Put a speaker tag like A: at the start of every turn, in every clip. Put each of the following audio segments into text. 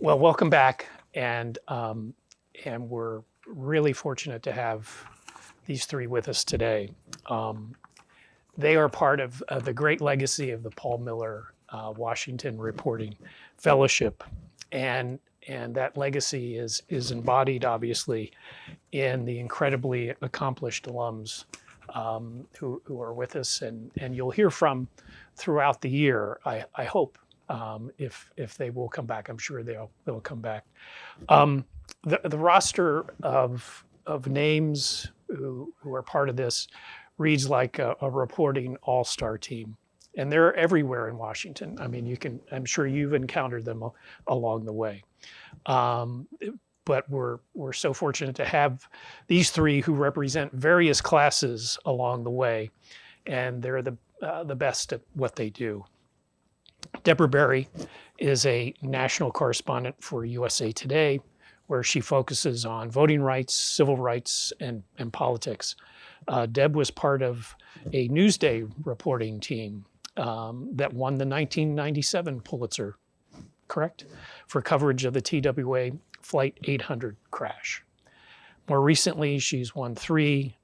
A: Well, welcome back, and we're really fortunate to have these three with us today. They are part of the great legacy of the Paul Miller Washington Reporting Fellowship, and that legacy is embodied, obviously, in the incredibly accomplished alums who are with us, and you'll hear from throughout the year. I hope. If they will come back, I'm sure they'll come back. The roster of names who are part of this reads like a reporting all-star team, and they're everywhere in Washington. I mean, I'm sure you've encountered them along the way. But we're so fortunate to have these three who represent various classes along the way, and they're the best at what they do. Deborah Berry is a national correspondent for USA Today, where she focuses on voting rights, civil rights, and politics. Deb was part of a Newsday reporting team that won the 1997 Pulitzer, correct? For coverage of the TWA Flight 800 crash. More recently, she's won 3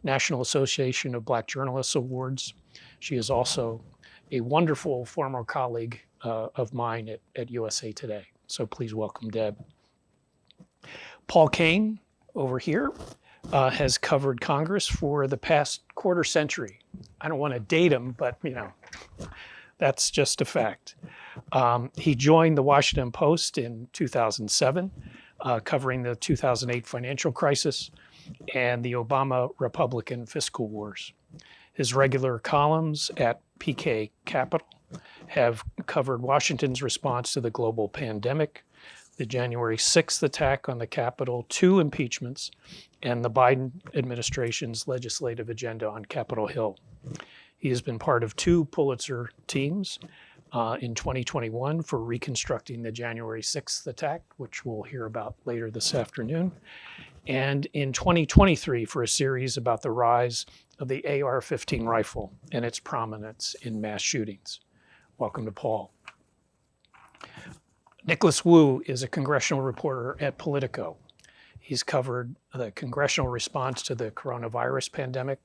A: National Association of Black Journalists Awards. She is also a wonderful former colleague of mine at USA Today. So please welcome Deb. Paul Kane, over here, has covered Congress for the past quarter century. I don't want to date him, but that's just a fact. He joined the Washington Post in 2007, covering the 2008 financial crisis and the Obama Republican fiscal wars. His regular columns at PK Capital have covered Washington's response to the global pandemic, the January 6th attack on the Capitol, 2 impeachments, and the Biden administration's legislative agenda on Capitol Hill. He has been part of 2 Pulitzer teams in 2021 for reconstructing the January 6th attack, which we'll hear about later this afternoon, and in 2023 for a series about the rise of the AR-15 rifle and its prominence in mass shootings. Welcome to Paul. Nicholas Wu is a congressional reporter at Politico. He's covered the congressional response to the coronavirus pandemic,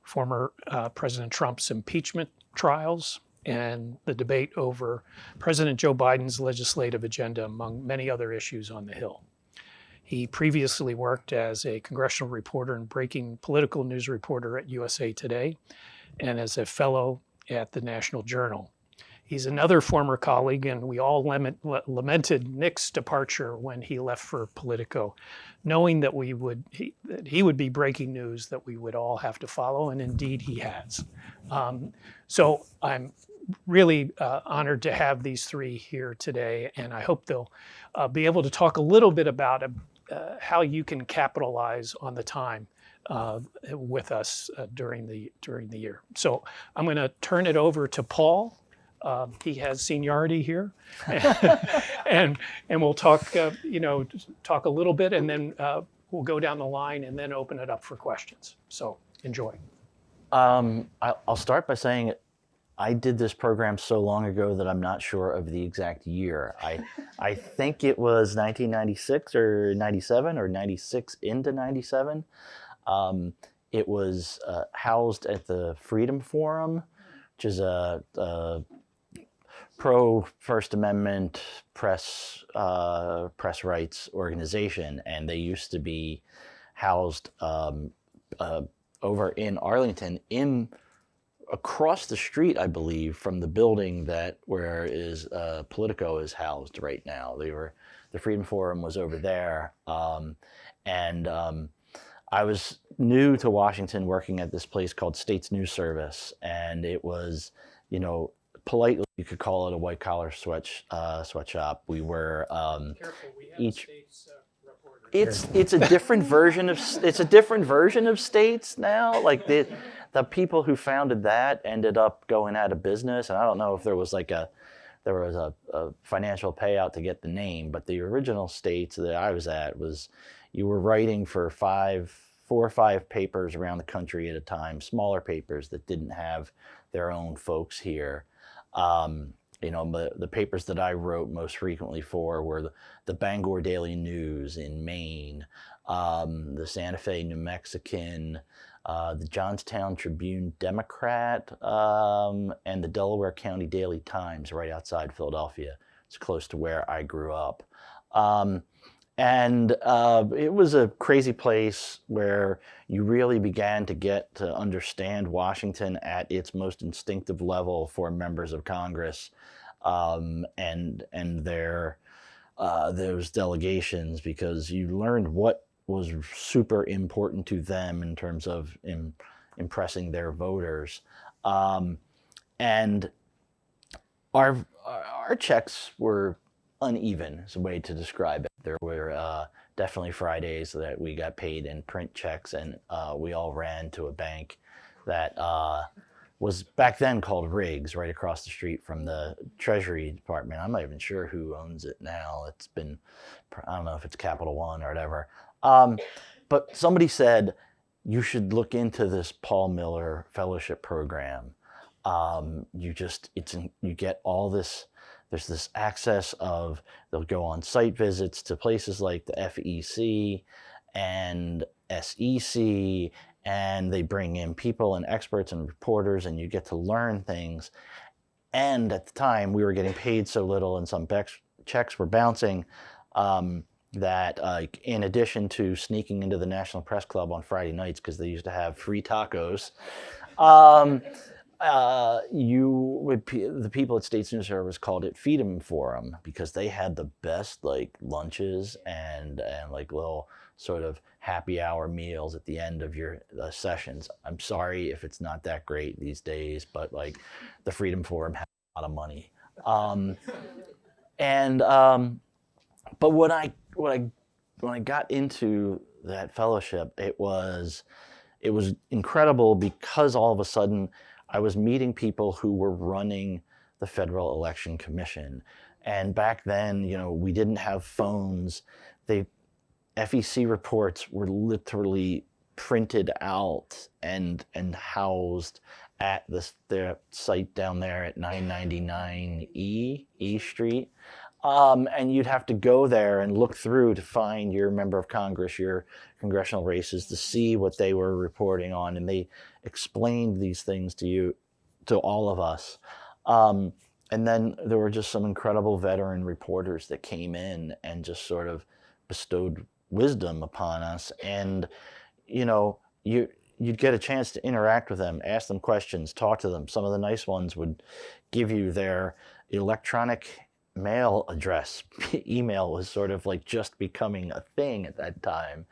A: former President Trump's impeachment trials, and the debate over President Joe Biden's legislative agenda, among many other issues on the Hill. He previously worked as a congressional reporter and breaking political news reporter at USA Today and as a fellow at the National Journal. He's another former colleague, and we all lamented Nick's departure when he left for Politico, knowing that he would be breaking news that we would all have to follow, and indeed he has. So I'm really honored to have these three here today, and I hope they'll be able to talk a little bit about how you can capitalize on the time with us during the year. So I'm going to turn it over to Paul. He has seniority here, and we'll talk talk a little bit, and then we'll go down the line and then open it up for questions. So enjoy.
B: I'll start by saying I did this program so long ago that I'm not sure of the exact year. I think it was 1996 or 97 or 96 into 97. It was housed at the Freedom Forum, which is a pro First Amendment press rights organization, and they used to be housed over in Arlington, across the street, I believe, from the building where Politico is housed right now. The Freedom Forum was over there, and I was new to Washington, working at this place called States News Service, and it was, politely you could call it a white collar sweatshop. We were
A: Careful, we have
B: each.
A: States reporter.
B: It's a different version of States now. Like the people who founded that ended up going out of business, and I don't know if there was a financial payout to get the name, but the original States that I was at was you were writing for 4 or 5 papers around the country at a time, smaller papers that didn't have their own folks here. You know, the papers that I wrote most frequently for were the Bangor Daily News in Maine, the Santa Fe New Mexican, the Johnstown Tribune Democrat, and the Delaware County Daily Times right outside Philadelphia. It's close to where I grew up. And it was a crazy place where you really began to get to understand Washington at its most instinctive level for members of Congress, and their those delegations, because you learned what was super important to them in terms of impressing their voters. And our checks were uneven, is a way to describe it. There were definitely Fridays that we got paid in print checks, and we all ran to a bank that was back then called Riggs, right across the street from the Treasury Department. I'm not even sure who owns it now. It's been, I don't know if it's Capital One or whatever. But somebody said, you should look into this Paul Miller Fellowship Program. You get all this, there's this access of, they'll go on site visits to places like the FEC and SEC, and they bring in people and experts and reporters, and you get to learn things. And at the time, we were getting paid so little, and some checks were bouncing, that in addition to sneaking into the National Press Club on Friday nights, because they used to have free tacos, the people at States News Service called it Feed 'em Forum, because they had the best like lunches and like little sort of happy hour meals at the end of your sessions. I'm sorry if it's not that great these days, but like the Freedom Forum had a lot of money. But when I got into that fellowship, it was incredible, because all of a sudden I was meeting people who were running the Federal Election Commission. And back then, you know, we didn't have phones. FEC reports were literally printed out and housed at their site down there at 999 E Street. And you'd have to go there and look through to find your member of Congress, your congressional races, to see what they were reporting on. And they explained these things to all of us. And then there were just some incredible veteran reporters that came in and just sort of bestowed wisdom upon us. And, you know, you'd get a chance to interact with them, ask them questions, talk to them. Some of the nice ones would give you their electronic mail address. Email was sort of like just becoming a thing at that time.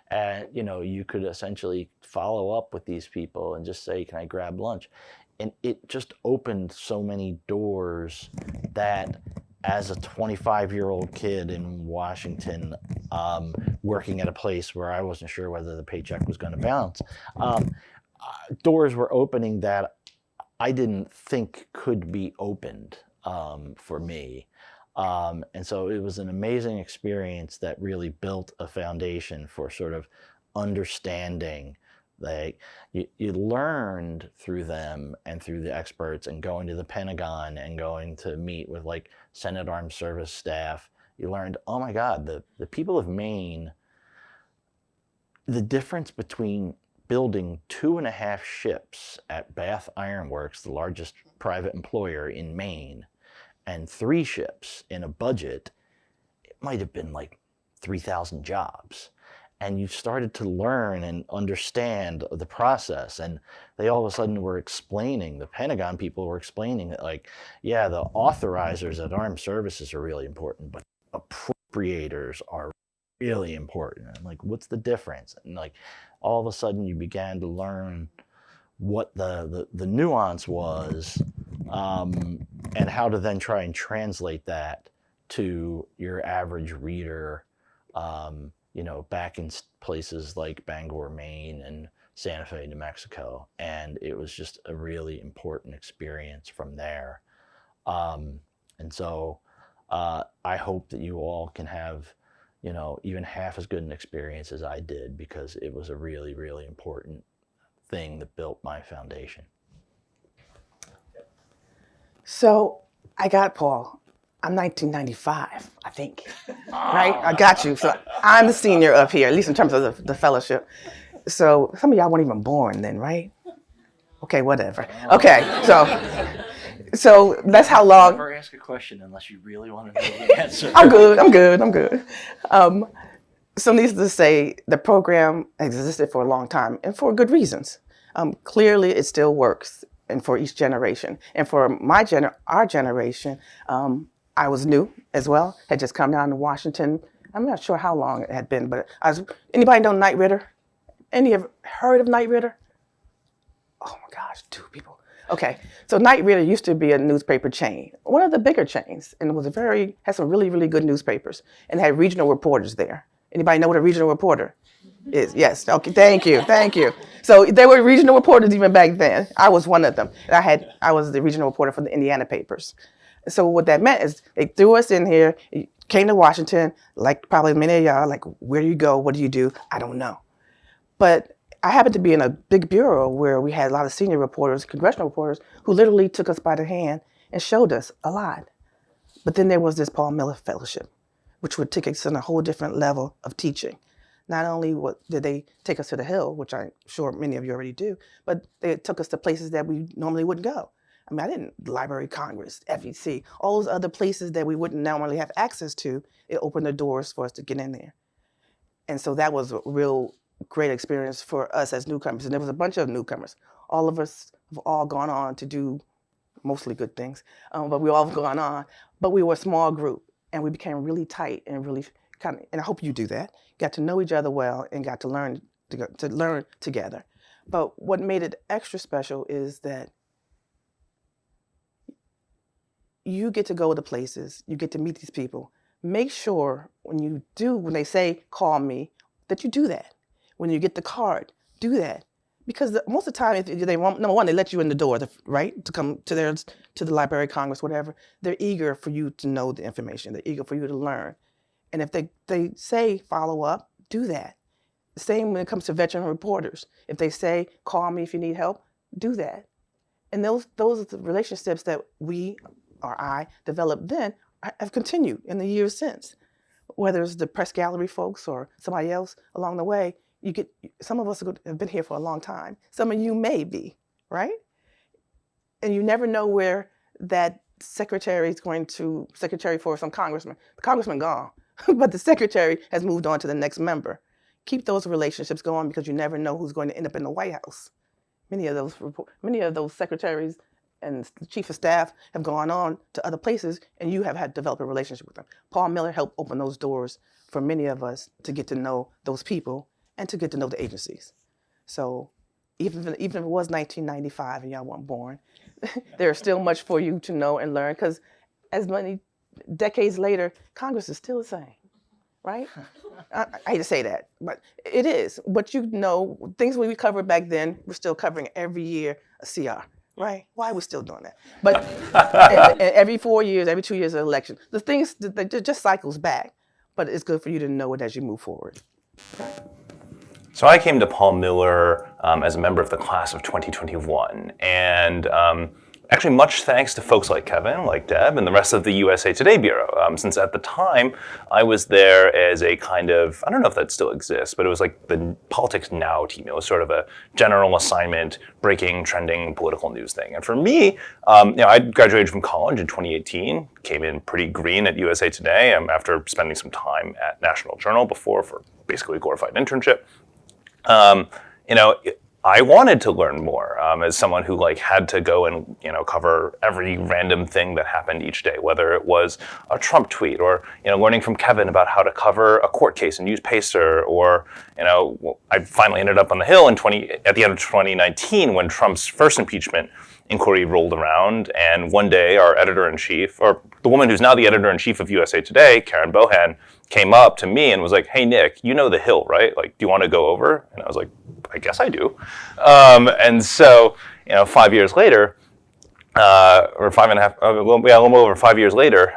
B: And, you know, you could essentially follow up with these people and just say, can I grab lunch? And it just opened so many doors that, as a 25-year-old kid in Washington, working at a place where I wasn't sure whether the paycheck was going to bounce, doors were opening that I didn't think could be opened for me. And so it was an amazing experience that really built a foundation for sort of understanding. Like you learned through them and through the experts, and going to the Pentagon and going to meet with like Senate Armed Service staff. You learned, oh my God, the people of Maine, the difference between building 2.5 ships at Bath Iron Works, the largest private employer in Maine, and 3 ships in a budget, it might have been like 3,000 jobs. And you started to learn and understand the process. And they all of a sudden were explaining, the Pentagon people were explaining that, like, yeah, the authorizers at armed services are really important, but appropriators are really important. And like, what's the difference? And like, all of a sudden you began to learn what the nuance was, and how to then try and translate that to your average reader, you know, back in places like Bangor, Maine, and Santa Fe, New Mexico. And it was just a really important experience from there. And so I hope that you all can have, you know, even half as good an experience as I did, because it was a really, really important thing that built my foundation.
C: So I got Paul. I'm 1995, I think, right? I got you. So I'm the senior up here, at least in terms of the fellowship. So some of y'all weren't even born then, right? Okay, whatever. Okay, so that's how long.
B: Never ask a question unless you really want to know the answer.
C: I'm good. So needless to say, the program existed for a long time and for good reasons. Clearly, it still works, and for each generation. And for our generation, I was new as well. Had just come down to Washington. I'm not sure how long it had been, but anybody know Knight Ridder? Any ever heard of Knight Ridder? Oh my gosh, 2 people. Okay, so Knight Ridder used to be a newspaper chain, one of the bigger chains, and it was had some really, really good newspapers, and had regional reporters there. Anybody know what a regional reporter is? Yes. Okay. Thank you. So there were regional reporters even back then. I was one of them. I was the regional reporter for the Indiana papers. So what that meant is they threw us in here, came to Washington, like probably many of y'all, like, where do you go? What do you do? I don't know. But I happened to be in a big bureau where we had a lot of senior reporters, congressional reporters, who literally took us by the hand and showed us a lot. But then there was this Paul Miller Fellowship, which would take us on a whole different level of teaching. Not only did they take us to the Hill, which I'm sure many of you already do, but they took us to places that we normally wouldn't go. I mean, Library of Congress, FEC, all those other places that we wouldn't normally have access to, it opened the doors for us to get in there. And so that was a real great experience for us as newcomers. And there was a bunch of newcomers. All of us have all gone on to do mostly good things, but we all have gone on. But we were a small group, and we became really tight and really and I hope you do that, got to know each other well and got to learn together. But what made it extra special is that you get to go to places, you get to meet these people. Make sure when they say, call me, that you do that. When you get the card, do that. Because most of the time, if they want, number one, they let you in the door, right, to come to the Library of Congress, whatever. They're eager for you to know the information. They're eager for you to learn. And if they say follow up, do that. The same when it comes to veteran reporters. If they say call me if you need help, do that. And those are the relationships that I developed then have continued in the years since. Whether it's the press gallery folks or somebody else along the way, some of us have been here for a long time. Some of you may be, right? And you never know where that secretary for some congressman. The congressman gone, but the secretary has moved on to the next member. Keep those relationships going because you never know who's going to end up in the White House. Many of those secretaries and the chief of staff have gone on to other places, and you have had to develop a relationship with them. Paul Miller helped open those doors for many of us to get to know those people and to get to know the agencies. So even if it was 1995 and y'all weren't born, there's still much for you to know and learn because as many decades later, Congress is still the same, right? I hate to say that, but it is. But things we covered back then, we're still covering every year a CR. Right? Why are we still doing that? But and every 4 years, every 2 years, an election. The things that just cycles back, but it's good for you to know it as you move forward.
D: So I came to Paul Miller as a member of the class of 2021, and actually much thanks to folks like Kevin, like Deb, and the rest of the USA Today Bureau, since at the time I was there as a kind of, I don't know if that still exists, but it was like the Politics Now team. It was sort of a general assignment, breaking, trending political news thing. And for me, I graduated from college in 2018, came in pretty green at USA Today after spending some time at National Journal before for basically a glorified internship. I wanted to learn more as someone who had to go and cover every random thing that happened each day, whether it was a Trump tweet or learning from Kevin about how to cover a court case and use Pacer, or I finally ended up on the Hill at the end of 2019 when Trump's first impeachment inquiry rolled around, and one day our editor-in-chief, or the woman who's now the editor-in-chief of USA Today, Karen Bohan, came up to me and was like, "Hey Nick, you know the Hill, right? Do you want to go over?" And I was like, "I guess I do." And so, 5 years later, or 5.5, a little over 5 years later,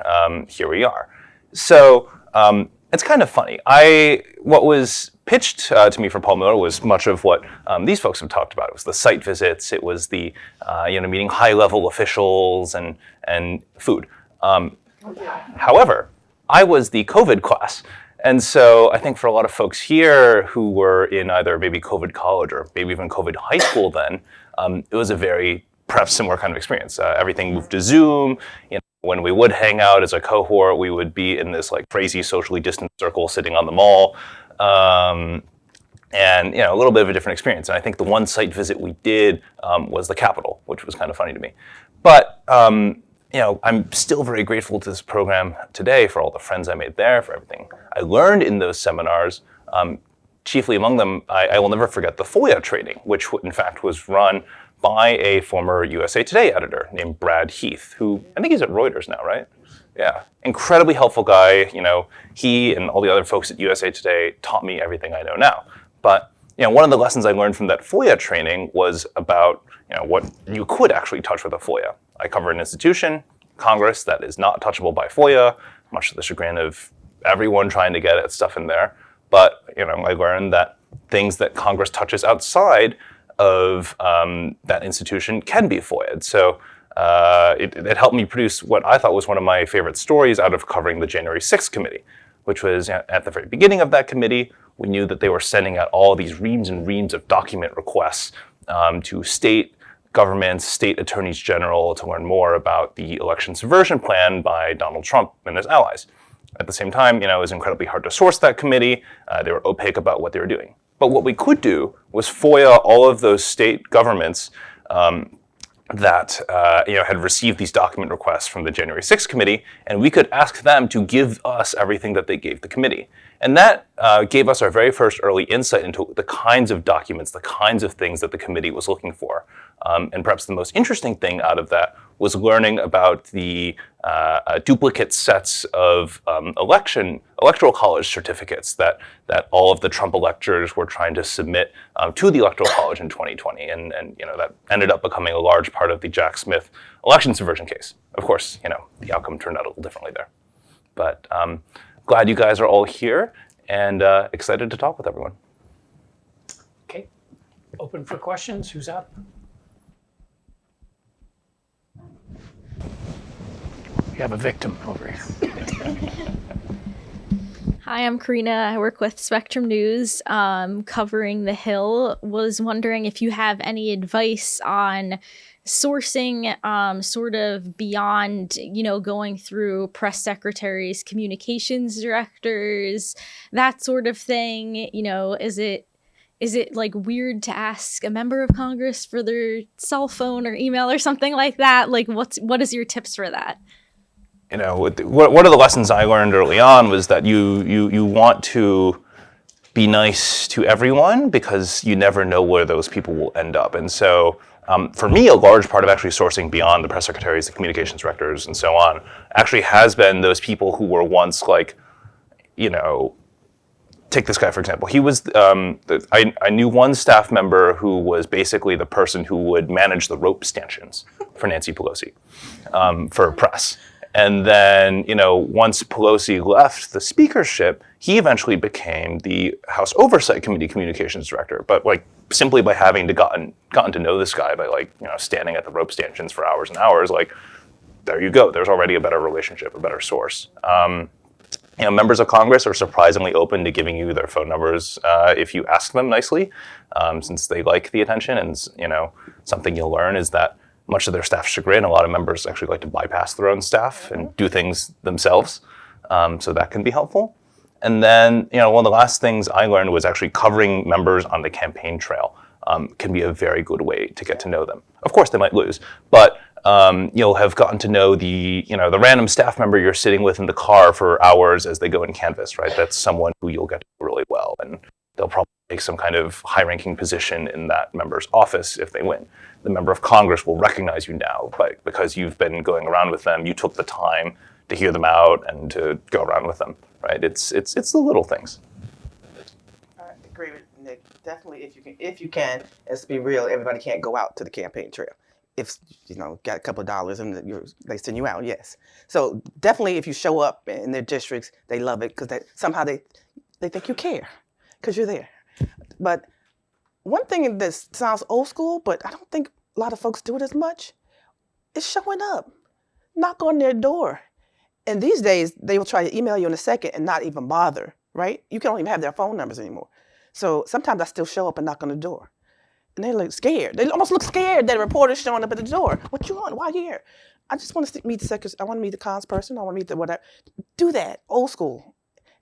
D: here we are. So it's kind of funny. What was pitched to me from Paul Miller was much of what these folks have talked about. It was the site visits. It was the meeting high-level officials and food. However, I was the COVID class. And so I think for a lot of folks here who were in either maybe COVID college or maybe even COVID high school then, it was a very perhaps similar kind of experience. Everything moved to Zoom. When we would hang out as a cohort, we would be in this like crazy socially distant circle sitting on the mall. And a little bit of a different experience. And I think the one site visit we did was the Capitol, which was kind of funny to me. But I'm still very grateful to this program today for all the friends I made there, for everything I learned in those seminars. Chiefly among them, I will never forget the FOIA training, which in fact was run by a former USA Today editor named Brad Heath, who I think he's at Reuters now, right? Yeah, incredibly helpful guy. He and all the other folks at USA Today taught me everything I know now. But one of the lessons I learned from that FOIA training was about what you could actually touch with a FOIA. I cover an institution, Congress, that is not touchable by FOIA, much to the chagrin of everyone trying to get at stuff in there. But I learned that things that Congress touches outside of that institution can be FOIA'd. So it helped me produce what I thought was one of my favorite stories out of covering the January 6th committee, which was at the very beginning of that committee, we knew that they were sending out all these reams and reams of document requests to state governments, state attorneys general to learn more about the election subversion plan by Donald Trump and his allies. At the same time, it was incredibly hard to source that committee. They were opaque about what they were doing. But what we could do was FOIA all of those state governments that had received these document requests from the January 6th committee, and we could ask them to give us everything that they gave the committee. And that gave us our very first early insight into the kinds of documents, the kinds of things that the committee was looking for. And perhaps the most interesting thing out of that was learning about the duplicate sets of electoral college certificates that all of the Trump electors were trying to submit to the Electoral College in 2020. And that ended up becoming a large part of the Jack Smith election subversion case. Of course, the outcome turned out a little differently there. But glad you guys are all here and excited to talk with everyone.
A: Okay, open for questions. Who's up? We have a victim over here.
E: Hi, I'm Karina. I work with Spectrum News, covering the Hill. Was wondering if you have any advice on sourcing sort of beyond, going through press secretaries, communications directors, that sort of thing. Is it like weird to ask a member of Congress for their cell phone or email or something like that? Like, what is your tips for that?
D: One of the lessons I learned early on was that you want to be nice to everyone because you never know where those people will end up. And so for me, a large part of actually sourcing beyond the press secretaries, the communications directors, and so on, actually has been those people who were once take this guy, for example. He was, I knew one staff member who was basically the person who would manage the rope stanchions for Nancy Pelosi for press. And then, once Pelosi left the speakership, he eventually became the House Oversight Committee communications director. But simply by having gotten to know this guy by standing at the rope stanchions for hours and hours, there you go. There's already a better relationship, a better source. Members of Congress are surprisingly open to giving you their phone numbers if you ask them nicely, since they like the attention. And something you'll learn is that much to their staff's chagrin, a lot of members actually like to bypass their own staff and do things themselves. So that can be helpful. And then, one of the last things I learned was actually covering members on the campaign trail can be a very good way to get to know them. Of course, they might lose, but you'll have gotten to know the random staff member you're sitting with in the car for hours as they go and canvass, right? That's someone who you'll get to know really well, and they'll probably take some kind of high-ranking position in that member's office if they win. The member of Congress will recognize you now, but because you've been going around with them, you took the time to hear them out and to go around with them, right? It's the little things.
C: I agree with Nick. Definitely, if you can, let's be real, everybody can't go out to the campaign trail. if got a couple of dollars and they send you out, yes. So definitely, if you show up in their districts, they love it because somehow they think you care because you're there. But one thing that sounds old school, but I don't think a lot of folks do it as much, is showing up, knock on their door. And these days, they will try to email you in a second and not even bother, right? You don't even have their phone numbers anymore. So sometimes I still show up and knock on the door. And they're like scared. They almost look scared that a reporter's showing up at the door. What you want? Why you here? I just want to meet the secretary. I want to meet the comms person. I want to meet the whatever. Do that, old school.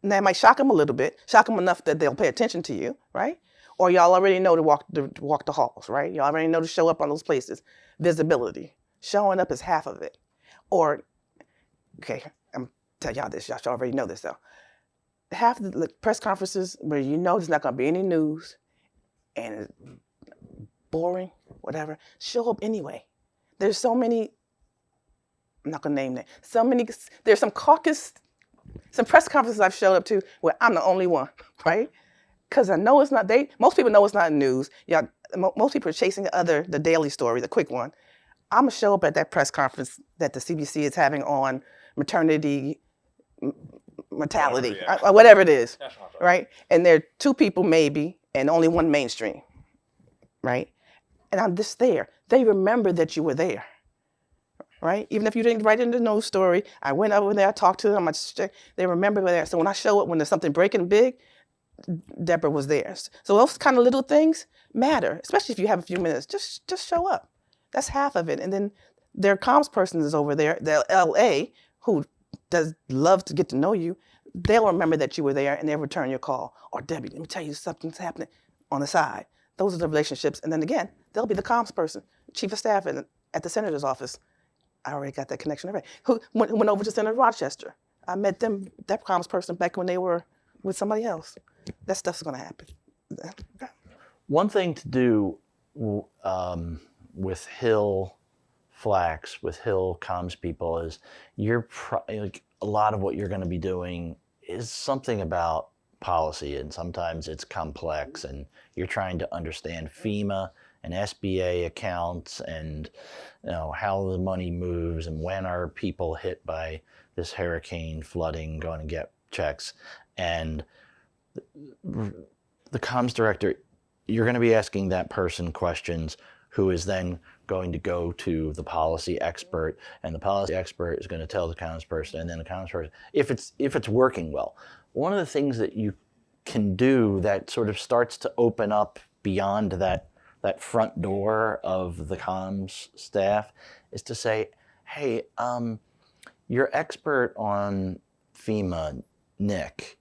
C: And that might shock them a little bit, shock them enough that they'll pay attention to you, right? Or y'all already know to walk the halls, right? Y'all already know to show up on those places. Visibility. Showing up is half of it. Or, okay, I'm telling y'all this. Y'all should already know this though. Half of the press conferences where there's not going to be any news and it's boring, whatever, show up anyway. There's so many, I'm not going to name that, there's some press conferences I've showed up to where I'm the only one, right? Because I know it's not, most people know it's not news. Most people are chasing the daily story, the quick one. I'm going to show up at that press conference that the CBC is having on maternity, mortality, or whatever it is, right? And there are 2 people maybe, and only one mainstream, right? And I'm just there. They remember that you were there, right? Even if you didn't write in the news story, I went over there, I talked to them, they remember we were there. So when I show up, when there's something breaking big, Deborah was there. So those kind of little things matter, especially if you have a few minutes. Just show up. That's half of it. And then their comms person is over there, the LA, who does love to get to know you. They'll remember that you were there and they'll return your call. Or Debbie, let me tell you something's happening on the side. Those are the relationships. And then again, they'll be the comms person, chief of staff at the senator's office. I already got that connection already. Who went over to Senator Rochester. I met them, that comms person, back when they were with somebody else. That stuff's going to happen.
B: One thing to do with Hill Flax, with Hill comms people, is like a lot of what you're going to be doing is something about policy, and sometimes it's complex, and you're trying to understand FEMA and SBA accounts, and how the money moves, and when are people hit by this hurricane flooding going to get checks. And the comms director, you're going to be asking that person questions, who is then going to go to the policy expert, and the policy expert is going to tell the comms person, and then the comms person, if it's working well. One of the things that you can do that sort of starts to open up beyond that front door of the comms staff is to say, hey, your expert on FEMA, Nick,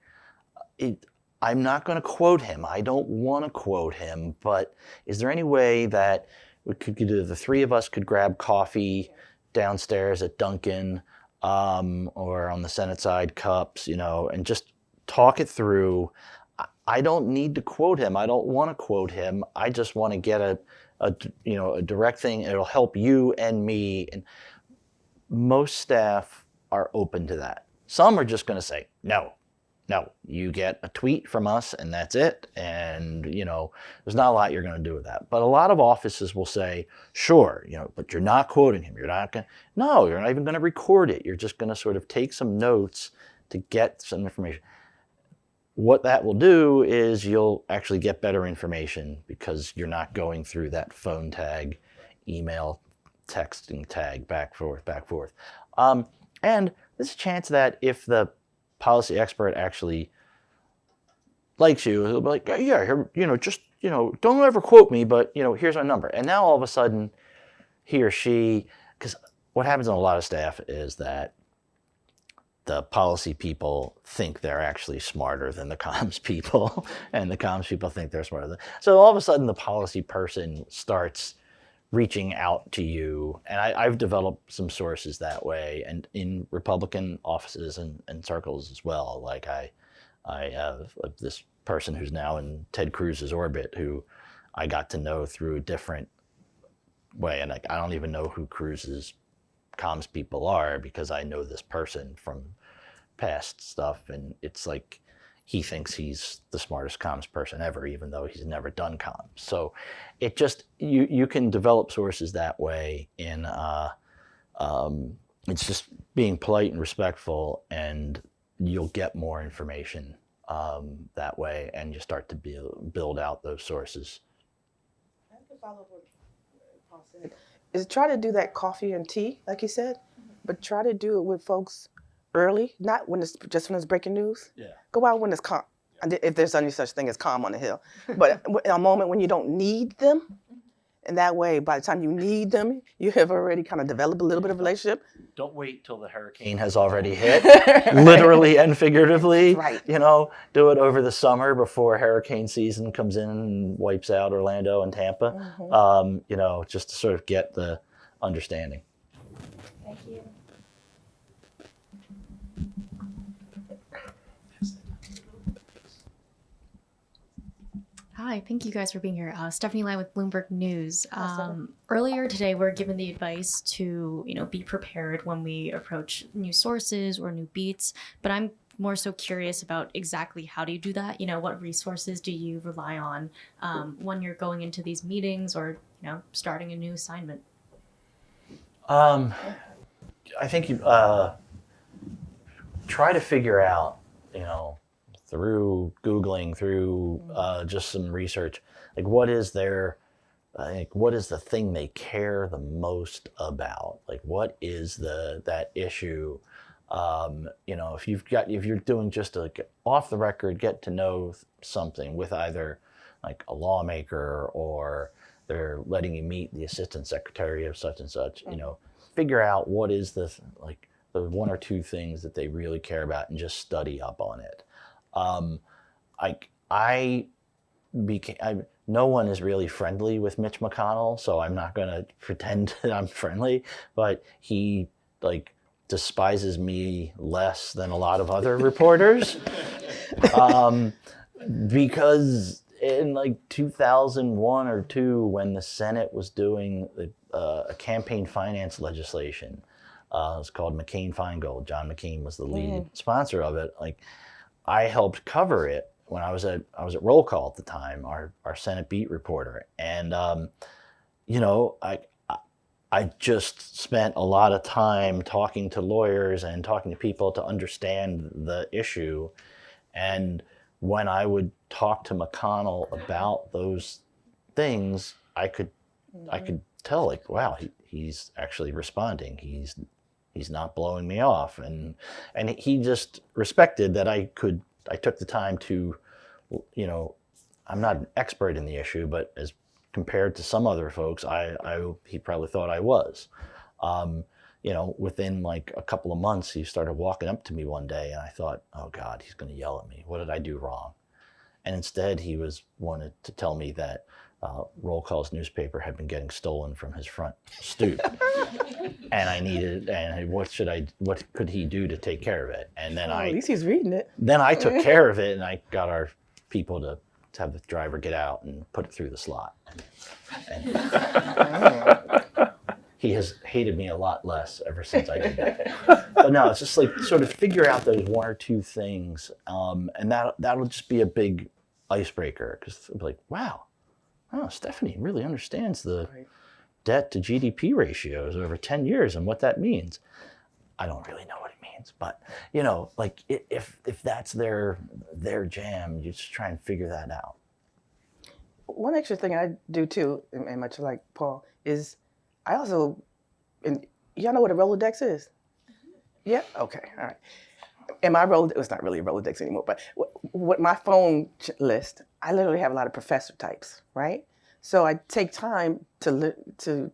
B: I'm not going to quote him. I don't want to quote him, but is there any way that the 3 of us could grab coffee downstairs at Dunkin', or on the Senate side, cups, and just talk it through? I don't need to quote him. I don't want to quote him. I just want to get a direct thing. It'll help you and me. And most staff are open to that. Some are just going to say, no, you get a tweet from us and that's it. And, there's not a lot you're going to do with that. But a lot of offices will say, sure, but you're not quoting him. You're not even going to record it. You're just going to sort of take some notes to get some information. What that will do is you'll actually get better information because you're not going through that phone tag, email, texting tag, back, forth. And there's a chance that if the policy expert actually likes you, he'll be like, yeah, don't ever quote me, but, here's my number. And now all of a sudden, he or she, because what happens in a lot of staff is that the policy people think they're actually smarter than the comms people, and the comms people think they're smarter than. So all of a sudden, the policy person starts reaching out to you, and I've developed some sources that way, and in Republican offices and circles as well. Like I have this person who's now in Ted Cruz's orbit, who I got to know through a different way, and I don't even know who Cruz's comms people are because I know this person from past stuff, and it's like, he thinks he's the smartest comms person ever, even though he's never done comms. So it just, you can develop sources that way in, it's just being polite and respectful, and you'll get more information that way, and you start to build out those sources.
C: I have to follow up what Paul said. Is try to do that coffee and tea, like you said, but try to do it with folks early, not when it's just when it's breaking news.
B: Yeah.
C: Go out when it's calm, if there's any such thing as calm on the hill. But in a moment when you don't need them, and that way, by the time you need them, you have already kind of developed a little bit of relationship.
B: Don't wait till the hurricane has already hit, literally and figuratively.
C: Right.
B: You know, do it over the summer before hurricane season comes in and wipes out Orlando and Tampa. You know, just to sort of get the understanding.
E: Thank you.
F: Hi, thank you guys for being here. Stephanie Lai with Bloomberg News. Earlier today, we're given the advice to, be prepared when we approach new sources or new beats. But I'm more so curious about exactly how do you do that? What resources do you rely on when you're going into these meetings or, starting a new assignment?
B: I think you try to figure out, through Googling, through just some research, like what is the thing they care the most about? Like what is that issue? If you're doing just like off the record, get to know something with either like a lawmaker or they're letting you meet the assistant secretary of such and such, figure out what is the one or two things that they really care about and just study up on it. No one is really friendly with Mitch McConnell, so I'm not going to pretend that I'm friendly, but he despises me less than a lot of other reporters. Because in 2001 or 2, when the Senate was doing a campaign finance legislation, it's called McCain-Feingold. John McCain was the lead sponsor of it. I helped cover it when I was at Roll Call at the time, our Senate beat reporter, and I just spent a lot of time talking to lawyers and talking to people to understand the issue, and when I would talk to McConnell about those things, I could tell wow, he's actually responding. He's not blowing me off, and he just respected that I took the time to, I'm not an expert in the issue, but as compared to some other folks, he probably thought I was. Within a couple of months, he started walking up to me one day, and I thought, oh God, he's going to yell at me. What did I do wrong? And instead, he wanted to tell me that Roll Call's newspaper had been getting stolen from his front stoop, and what could he do to take care of it? And then
C: at least he's reading it.
B: Then I took care of it, and I got our people to have the driver get out and put it through the slot. And he has hated me a lot less ever since I did that. But no, it's just sort of figure out those one or two things, and that'll just be a big icebreaker, because it'll be wow, Stephanie really understands the debt to GDP ratios over 10 years and what that means. I don't really know what it means, but if that's their jam, you just try and figure that out.
C: One extra thing I do too, and much like Paul, is I also, and y'all know what a Rolodex is? Yeah? Okay, all right. And my Rolodex, it's not really a Rolodex anymore, but what my phone list, I literally have a lot of professor types, right? So I take time to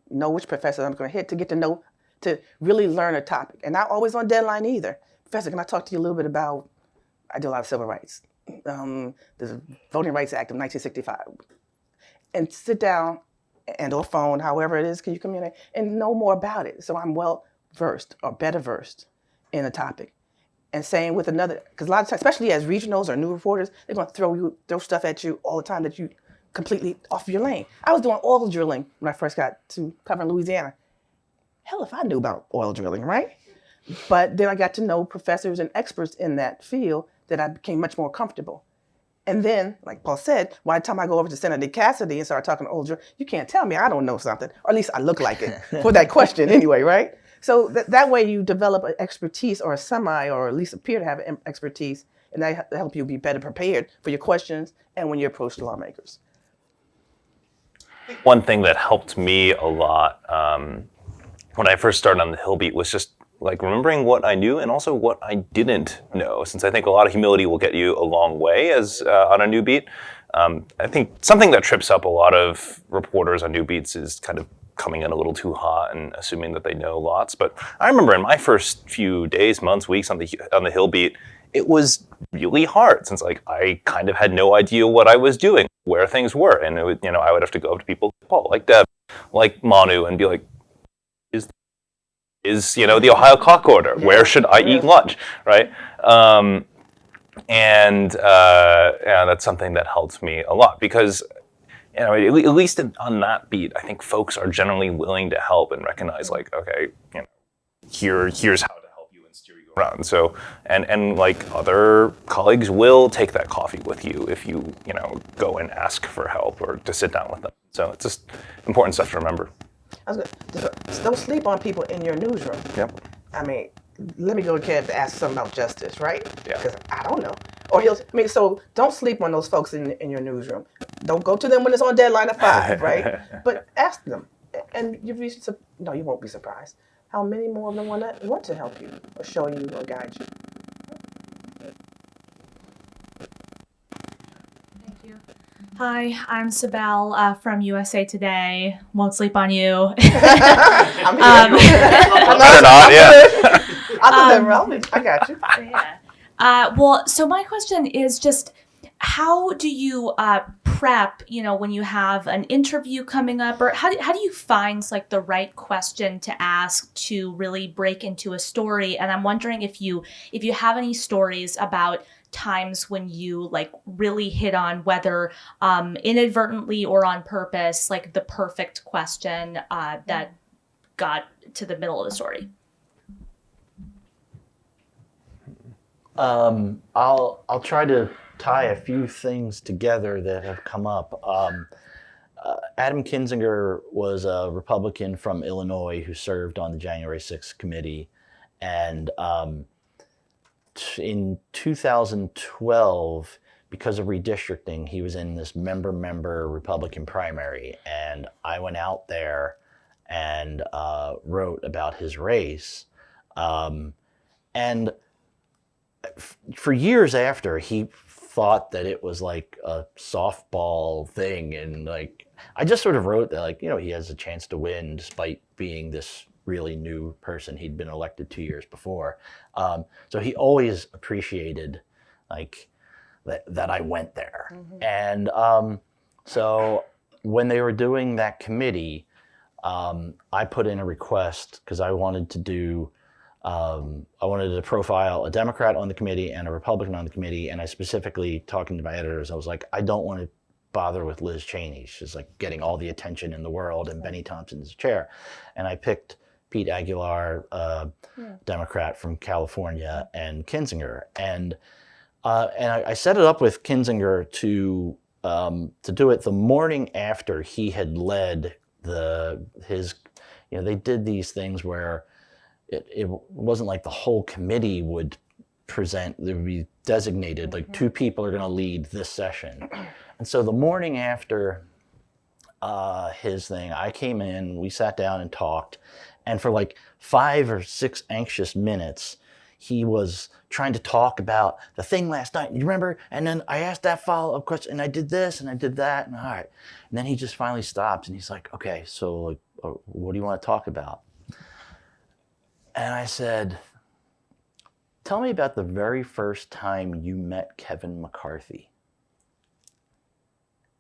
C: know which professor I'm going to hit, to get to know, to really learn a topic. And not always on deadline either. Professor, can I talk to you a little bit about, I do a lot of civil rights, the Voting Rights Act of 1965. And sit down and or phone, however it is, can you communicate, and know more about it. So I'm well versed or better versed in a topic. And same with another, because a lot of times, especially as regionals or new reporters, they're going to throw stuff at you all the time that you completely off your lane. I was doing oil drilling when I first got to covering Louisiana. Hell if I knew about oil drilling, right? But then I got to know professors and experts in that field that I became much more comfortable. And then, like Paul said, by the time I go over to Senator Cassidy and start talking to older, you can't tell me I don't know something, or at least I look like it for that question anyway, right? So that way you develop an expertise or a semi, or at least appear to have expertise, and that help you be better prepared for your questions and when you approach lawmakers.
D: One thing that helped me a lot when I first started on the Hill beat was just like remembering what I knew and also what I didn't know, since I think a lot of humility will get you a long way as on a new beat. I think something that trips up a lot of reporters on new beats is kind of coming in a little too hot and assuming that they know lots. But I remember in my first few days, months, weeks on the Hill beat, it was really hard, since like I kind of had no idea what I was doing, where things were, and it would, I would have to go up to people like Paul, like Deb, like Manu, and be like, is the Ohio clock order? Where should I eat lunch? Right? And that's something that helped me a lot, because at least on that beat, I think folks are generally willing to help and recognize, like, okay, here's how to help you and steer you around. So and like other colleagues will take that coffee with you if you go and ask for help or to sit down with them. So it's just important stuff to remember.
C: Don't sleep on people in your newsroom.
D: Yep.
C: I mean, let me go ahead and ask something about justice, right?
D: Yeah.
C: Because I don't know. So don't sleep on those folks in your newsroom. Don't go to them when it's on deadline at 5, right? But ask them, and you won't be surprised how many more of them want to help you or show you or guide you.
G: Hi, I'm Sibel from USA Today. Won't sleep on you.
C: I'm here.
D: Better not, yeah.
C: I got you.
G: Well, so my question is just, how do you prep, when you have an interview coming up, or how do you find like the right question to ask to really break into a story? And I'm wondering if you have any stories about times when you like really hit on, whether inadvertently or on purpose, like the perfect question that got to the middle of the story.
B: I'll try to tie a few things together that have come up. Adam Kinzinger was a Republican from Illinois who served on the January 6th committee, and in 2012, because of redistricting, he was in this member Republican primary, and I went out there and wrote about his race. And for years after, he thought that it was like a softball thing, and like I just sort of wrote that, like, he has a chance to win despite being this really new person. He'd been elected 2 years before. So he always appreciated like that I went there. Mm-hmm. And so when they were doing that committee, I put in a request because I wanted to profile a Democrat on the committee and a Republican on the committee. And I specifically, talking to my editors, I was like, I don't want to bother with Liz Cheney. She's like getting all the attention in the world, and Benny Thompson's chair. And I picked Pete Aguilar, Democrat from California, and Kinzinger. And I set it up with Kinzinger to do it the morning after he had led his. They did these things where it wasn't like the whole committee would present. There would be designated, like, 2 people are going to lead this session. And so the morning after his thing, I came in, we sat down and talked. And for like 5 or 6 anxious minutes, he was trying to talk about the thing last night. You remember? And then I asked that follow-up question, and I did this, and I did that, and all right. And then he just finally stopped, and he's like, okay, so like, what do you want to talk about? And I said, tell me about the very first time you met Kevin McCarthy.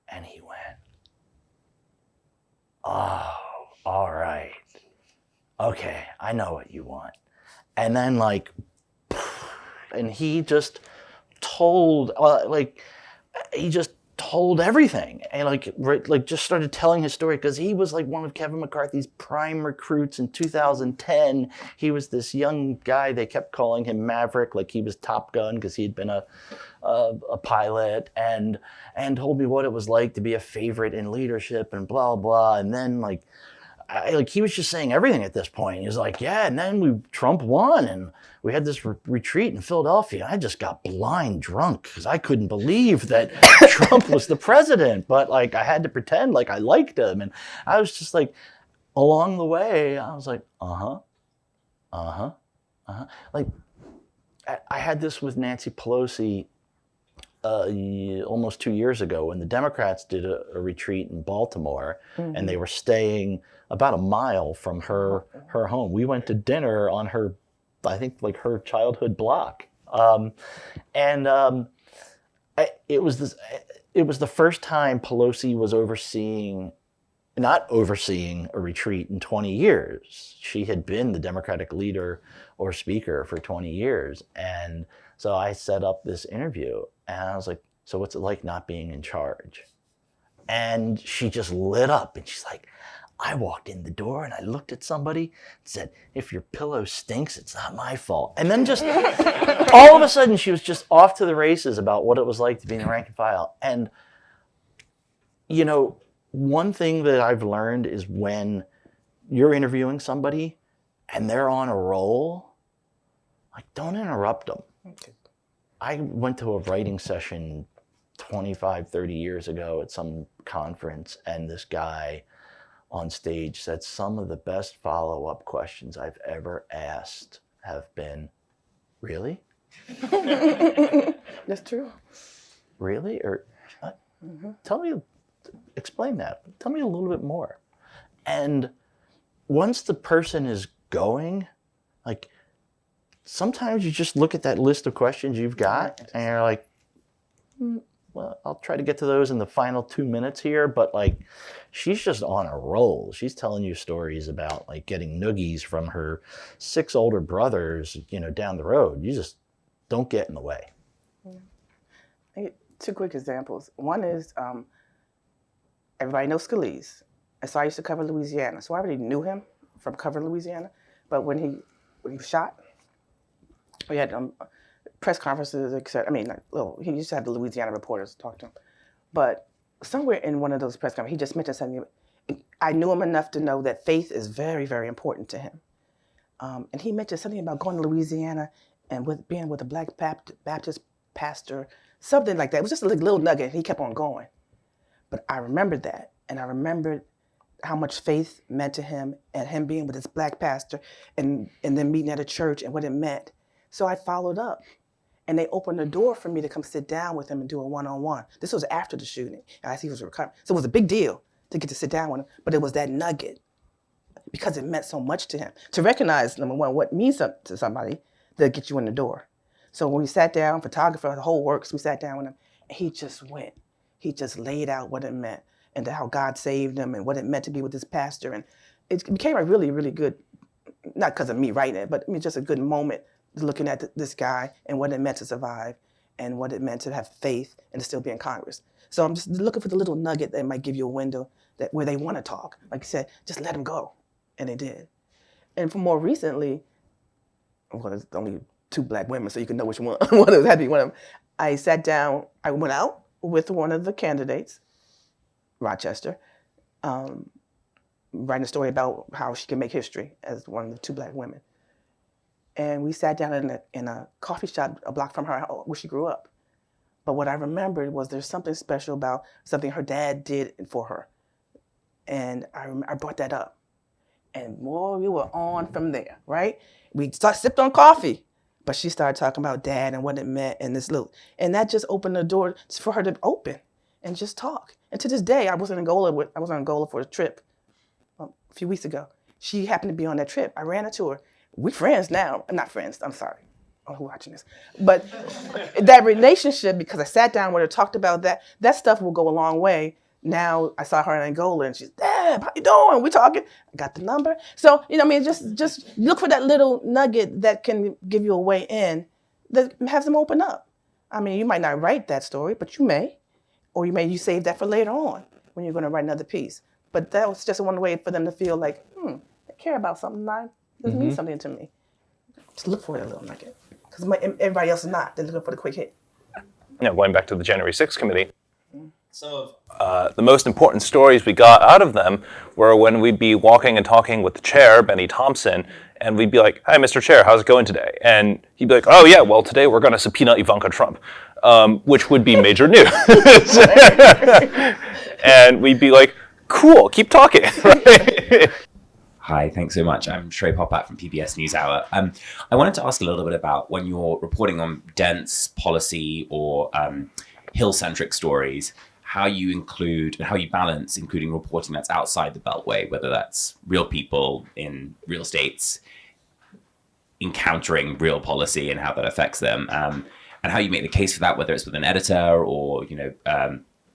B: And he went, oh, all right. Okay, I know what you want. And then and he just told told everything and like just started telling his story because he was like one of Kevin McCarthy's prime recruits in 2010. He was this young guy. They kept calling him Maverick, like he was Top Gun because he had been a pilot, and told me what it was like to be a favorite in leadership and blah blah. And then like he was just saying everything at this point. He was like, yeah, and then Trump won and we had this retreat in Philadelphia. I just got blind drunk because I couldn't believe that Trump was the president. But like I had to pretend like I liked him. And I was just like, along the way, I was like, Like I had this with Nancy Pelosi almost 2 years ago when the Democrats did a retreat in Baltimore, and they were staying about a mile from her home. We went to dinner on her, I think like her childhood block, it was the first time Pelosi was not overseeing a retreat in 20 years. She had been the Democratic leader or speaker for 20 years, and so I set up this interview, and I was like, so what's it like not being in charge? And she just lit up, and she's like, I walked in the door and I looked at somebody and said, if your pillow stinks, it's not my fault. And then just all of a sudden, she was just off to the races about what it was like to be in the rank and file. And, you know, one thing that I've learned is when you're interviewing somebody and they're on a roll, like, don't interrupt them. Okay. I went to a writing session 25, 30 years ago at some conference, and this guy on stage said some of the best follow-up questions I've ever asked have been, really?
C: That's true.
B: Really? Or explain that. Tell me a little bit more. And once the person is going, like, sometimes you just look at that list of questions you've got and you're like, well, I'll try to get to those in the final 2 minutes here, but like, she's just on a roll. She's telling you stories about like getting noogies from her 6 older brothers, you know, down the road. You just don't get in the way.
C: Yeah. 2 quick examples. One is, everybody knows Scalise. And so I used to cover Louisiana. So I already knew him from covering Louisiana. But when he was shot, we had press conferences, etc. I mean, he used to have the Louisiana reporters talk to him. But somewhere in one of those press conferences, he just mentioned something. I knew him enough to know that faith is very, very important to him. And he mentioned something about going to Louisiana and being with a Black Baptist pastor, something like that. It was just a little nugget, and he kept on going. But I remembered that, and I remembered how much faith meant to him, and him being with his Black pastor, and then meeting at a church and what it meant. So I followed up. And they opened the door for me to come sit down with him and do a one-on-one. This was after the shooting, and I see he was recovering. So it was a big deal to get to sit down with him, but it was that nugget because it meant so much to him. To recognize, number one, what means to somebody to get you in the door. So when we sat down, photographer, the whole works, we sat down with him, and he just went. He just laid out what it meant and how God saved him and what it meant to be with his pastor. And it became a really, really good, not because of me writing it, but I mean, just a good moment looking at this guy and what it meant to survive and what it meant to have faith and to still be in Congress. So I'm just looking for the little nugget that might give you a window where they want to talk. Like you said, just let them go. And they did. And for more recently, well, there's only 2 Black women, so you can know which one. One of them had to be one of them. I sat down, I went out with one of the candidates, Rochester, writing a story about how she can make history as one of the 2 Black women. And we sat down in a coffee shop a block from her, where she grew up. But what I remembered was there's something special about something her dad did for her. And I brought that up. And boy, we were on from there, right? We sipped on coffee, but she started talking about dad and what it meant and and that just opened the door for her to open and just talk. And to this day, I was in Angola for a trip a few weeks ago. She happened to be on that trip. I ran into her. We're friends now. I'm not friends, I'm sorry. Oh, who's watching this? But that relationship, because I sat down with her, talked about that stuff will go a long way. Now I saw her in Angola and she's, Dad, how you doing? We talking? I got the number. So, you know, I mean, just look for that little nugget that can give you a way in that has them open up. I mean, you might not write that story, but you may. or you save that for later on when you're going to write another piece. But that was just one way for them to feel like, I care about something. It doesn't mean something to me. Just look for it a little nugget. Because everybody else is not. They're looking for the quick hit.
D: Going back to the January 6th committee, some of the most important stories we got out of them were when we'd be walking and talking with the chair, Benny Thompson, and we'd be like, "Hi, Mr. Chair, how's it going today?" And he'd be like, "Oh yeah, well today we're going to subpoena Ivanka Trump," which would be major news. And we'd be like, "Cool, keep talking." Right?
H: Hi, thanks so much. I'm Shrey Popat from PBS NewsHour. I wanted to ask a little bit about when you're reporting on dense policy or Hill-centric stories, how you include and how you balance including reporting that's outside the Beltway, whether that's real people in real states encountering real policy and how that affects them, and how you make the case for that, whether it's with an editor or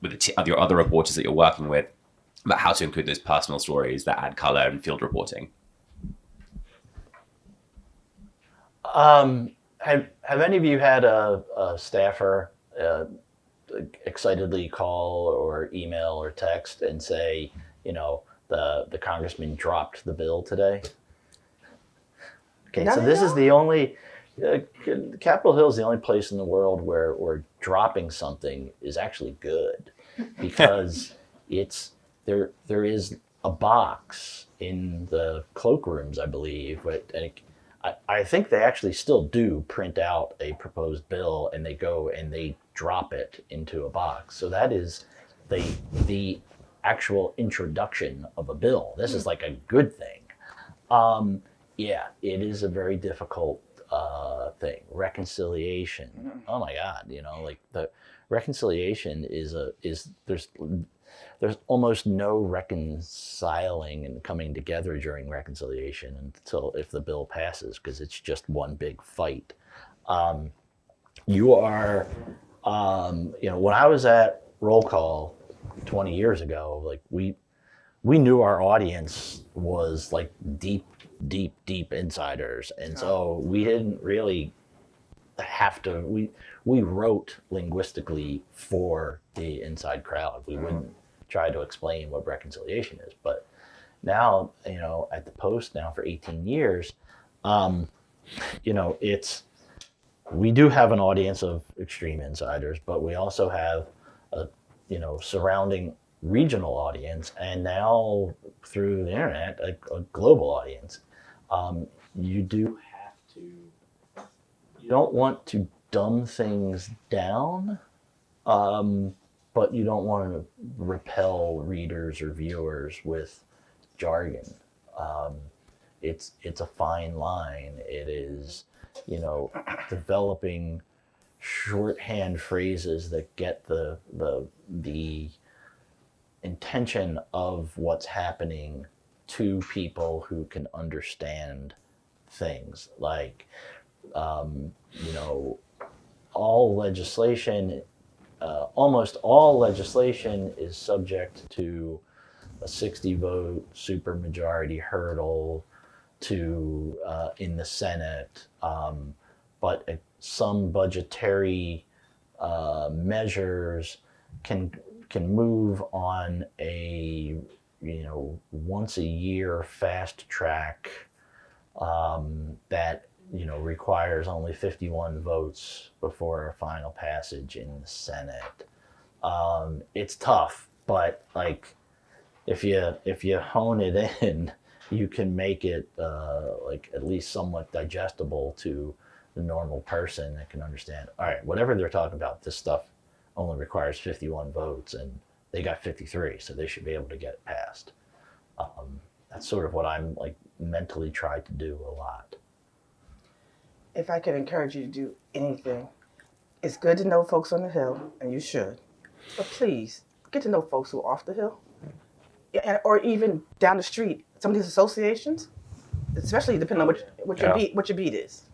H: with your other reporters that you're working with, about how to include those personal stories that add color in field reporting.
B: Have any of you had a staffer excitedly call or email or text and say, the congressman dropped the bill today? Okay, so this is the only, Capitol Hill is the only place in the world where dropping something is actually good, because there is a box in the cloakrooms, I believe, and I think they actually still do print out a proposed bill and they go and they drop it into a box. So that is the actual introduction of a bill. This is like a good thing. Yeah, it is a very difficult thing. Reconciliation. Oh my God, like the reconciliation is there's almost no reconciling and coming together during reconciliation until if the bill passes, because it's just one big fight. You are, when I was at Roll Call 20 years ago, like we knew our audience was like deep insiders, and so we didn't really have to. We wrote linguistically for the inside crowd. We wouldn't try to explain what reconciliation is. But now, at the Post now for 18 years, we do have an audience of extreme insiders, but we also have a, surrounding regional audience, and now through the internet, a global audience. You don't want to dumb things down, but you don't want to repel readers or viewers with jargon. It's a fine line. It is, developing shorthand phrases that get the intention of what's happening to people who can understand things. Like, all legislation, almost all legislation is subject to a 60-vote supermajority hurdle to in the Senate, but some budgetary measures can move on a once a year fast track that requires only 51 votes before a final passage in the Senate. It's tough, but like if you hone it in, you can make it like at least somewhat digestible to the normal person that can understand. All right, whatever they're talking about, this stuff only requires 51 votes, and they got 53, so they should be able to get it passed. That's sort of what I'm like mentally tried to do a lot.
C: If I could encourage you to do anything, it's good to know folks on the Hill, and you should. But please, get to know folks who are off the Hill, or even down the street. Some of these associations, especially depending on what your beat is.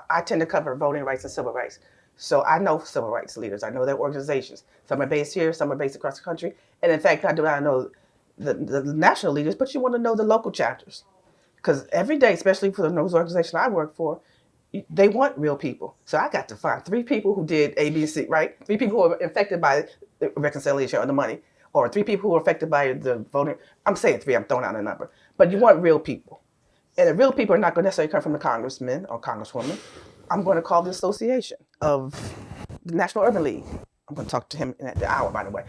C: I tend to cover voting rights and civil rights. So I know civil rights leaders. I know their organizations. Some are based here, some are based across the country. And in fact, I know the national leaders, but you want to know the local chapters. Because every day, especially for those organizations I work for, they want real people. So I got to find 3 people who did ABC, right? 3 people who were infected by reconciliation of the money, or 3 people who are affected by the voting. I'm saying 3, I'm throwing out a number. But you want real people. And the real people are not going to necessarily come from the congressman or congresswoman. I'm going to call the association of the National Urban League. I'm going to talk to him in the hour, by the way.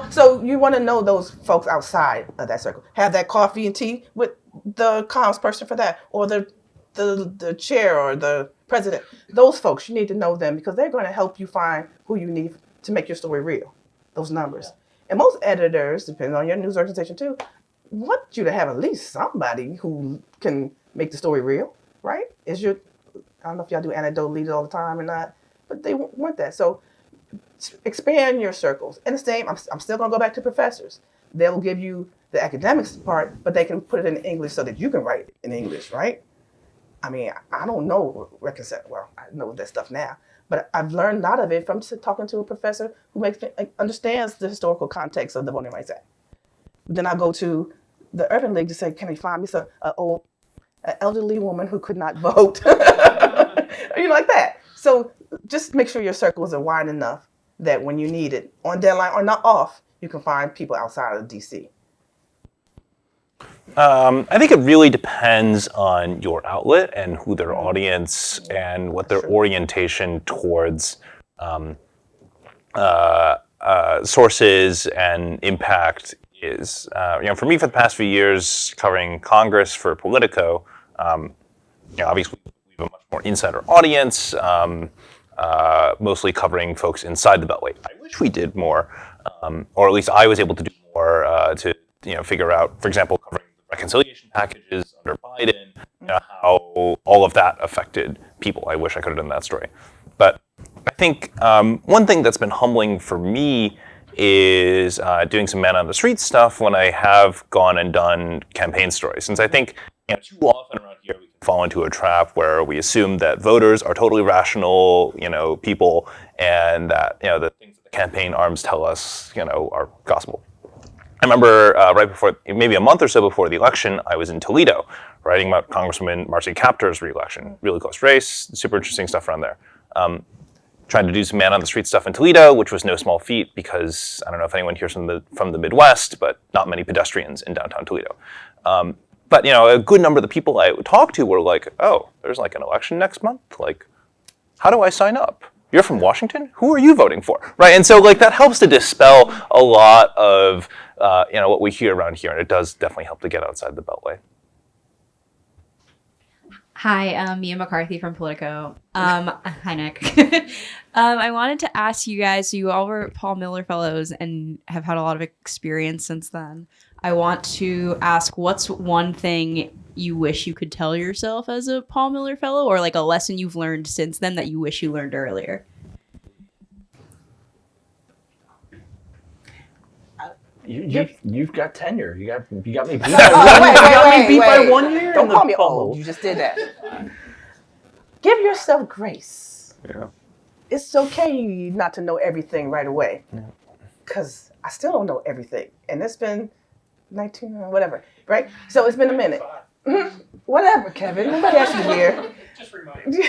C: So you want to know those folks outside of that circle. Have that coffee and tea with the comms person for that, or the chair or the president. Those folks, you need to know them because they're going to help you find who you need to make your story real, those numbers. And most editors, depending on your news organization too, want you to have at least somebody who can make the story real, right? I don't know if y'all do anecdotal leads all the time or not, but they want that. So expand your circles. And the same, I'm still going to go back to professors. They'll give you the academics part, but they can put it in English so that you can write it in English, right? I mean, I don't know well, I know that stuff now, but I've learned a lot of it from talking to a professor who understands the historical context of the Voting Rights Act. Then I go to the Urban League to say, can they find me an elderly woman who could not vote? Like that. So just make sure your circles are wide enough that when you need it, on deadline or not off, you can find people outside of DC.
D: I think it really depends on your outlet and who their audience and what their orientation towards sources and impact is. For me, for the past few years, covering Congress for Politico, obviously we have a much more insider audience, mostly covering folks inside the Beltway. I wish we did more, or at least I was able to do more to figure out, for example, covering reconciliation packages under Biden, how all of that affected people. I wish I could have done that story. But I think one thing that's been humbling for me is doing some man on the street stuff when I have gone and done campaign stories. Since I think too often around here we can fall into a trap where we assume that voters are totally rational, people, and that the things that the campaign arms tell us, are gospel. I remember right before, maybe a month or so before the election, I was in Toledo writing about Congresswoman Marcy Kaptur's re-election. Really close race, super interesting stuff around there. Trying to do some man on the street stuff in Toledo, which was no small feat because I don't know if anyone here's from the Midwest, but not many pedestrians in downtown Toledo. But a good number of the people I would talk to were like, "Oh, there's like an election next month. Like, how do I sign up? You're from Washington? Who are you voting for?" Right? And so that helps to dispel a lot of what we hear around here, and it does definitely help to get outside the Beltway.
I: Hi, I'm Mia McCarthy from Politico. Hi, Nick. I wanted to ask you guys, you all were Paul Miller Fellows and have had a lot of experience since then. I want to ask, what's one thing you wish you could tell yourself as a Paul Miller Fellow, or like a lesson you've learned since then that you wish you learned earlier?
B: You've got tenure. You got me beat by
C: Wait.
B: 1 year.
C: Don't call me old. You just did that. Give yourself grace.
D: Yeah.
C: It's okay not to know everything right away. Because I still don't know everything. And it's been 19 or whatever, right? So it's been a minute. Whatever, Kevin. Nobody asked you here.
A: Just remind me.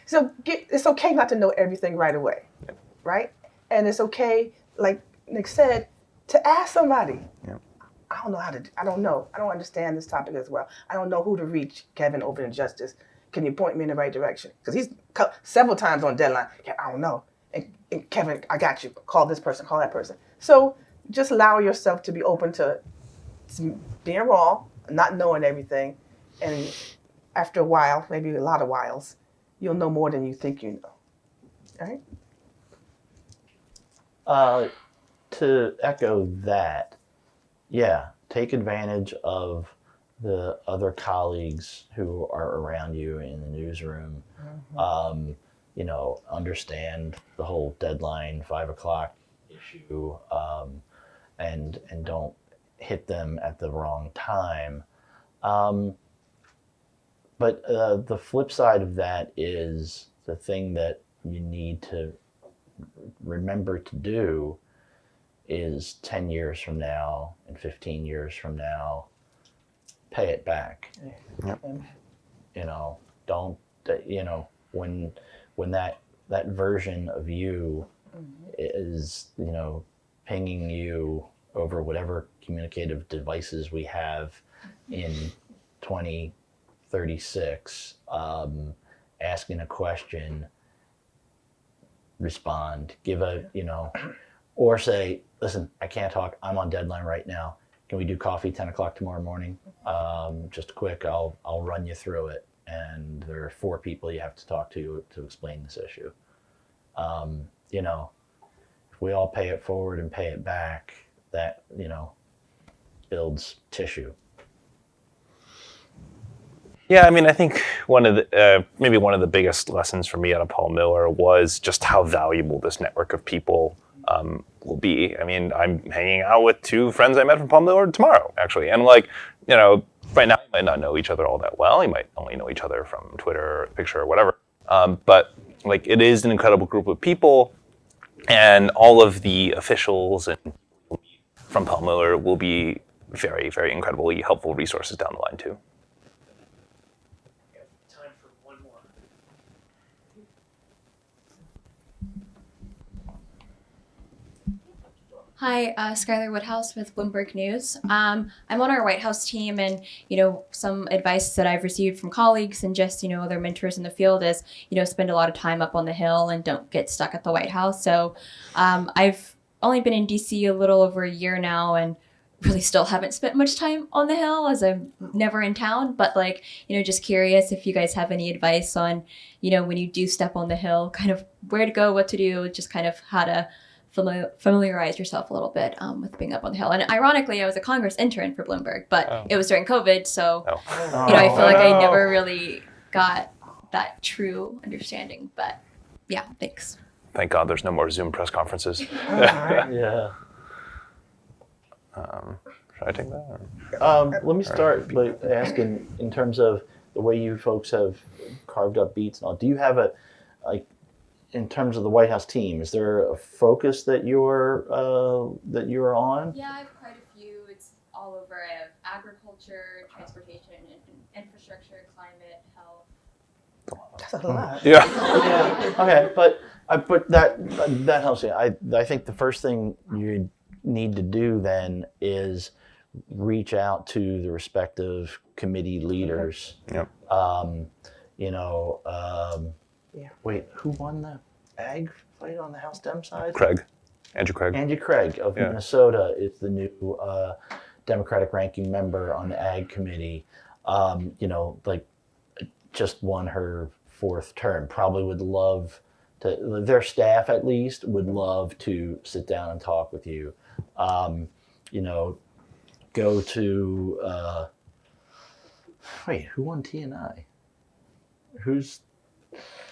C: So it's okay not to know everything right away, right? And it's okay, like Nick said, to ask somebody.
D: Yeah.
C: I don't know. I don't understand this topic as well. I don't know who to reach, Kevin, over injustice. Can you point me in the right direction? Because he's several times on deadline. Yeah, I don't know. And Kevin, I got you. Call this person, call that person. So just allow yourself to be open to being raw, not knowing everything. And after a while, maybe a lot of whiles, you'll know more than you think you know. All right?
B: To echo that, yeah, take advantage of the other colleagues who are around you in the newsroom. Understand the whole deadline 5 o'clock issue, and don't hit them at the wrong time. But the flip side of that is the thing that you need to remember to do is 10 years from now and 15 years from now, pay it back.
D: Yep.
B: Don't, when that version of you is, pinging you over whatever communicative devices we have in 2036, asking a question, respond, give a, or say, listen, I can't talk, I'm on deadline right now. Can we do coffee 10 o'clock tomorrow morning? Just quick, I'll run you through it. And there are 4 people you have to talk to explain this issue. If we all pay it forward and pay it back, that, builds tissue.
D: Yeah, I mean, I think one of the biggest lessons for me out of Paul Miller was just how valuable this network of people will be. I mean, I'm hanging out with 2 friends I met from Paul Miller tomorrow, actually, and right now you might not know each other all that well. You might only know each other from Twitter or a picture or whatever. But it is an incredible group of people, and all of the officials and from Paul Miller will be very, very incredibly helpful resources down the line too.
A: Time for one more.
J: Hi, Skylar Woodhouse with Bloomberg News. I'm on our White House team, and some advice that I've received from colleagues and just other mentors in the field is spend a lot of time up on the Hill and don't get stuck at the White House. So I've only been in D.C. a little over a year now, and really still haven't spent much time on the Hill as I'm never in town. But just curious if you guys have any advice on when you do step on the Hill, kind of where to go, what to do, just kind of how to familiarize yourself a little bit with being up on the Hill. And ironically, I was a Congress intern for Bloomberg, but it was during COVID, so I feel like I never really got that true understanding. But yeah, thanks.
D: Thank God there's no more Zoom press conferences.
B: Yeah.
D: Should I take that? Or?
B: Let me start by asking, in terms of the way you folks have carved up beats and all, do you have in terms of the White House team, is there a focus that you're on?
J: Yeah, I have quite a few. It's all over. I have agriculture, transportation, infrastructure, climate, health.
C: That's a lot.
D: Yeah.
B: Okay, but that helps you. I think the first thing you need to do then is reach out to the respective committee leaders.
D: Yep.
B: Wait, who won the ag fight on the House Dem side?
D: Andrew Craig.
B: Andrew Craig of Minnesota is the new Democratic ranking member on the ag committee. Just won her 4th term. Probably would love to, their staff at least, would love to sit down and talk with you. Go to, wait, who won T&I?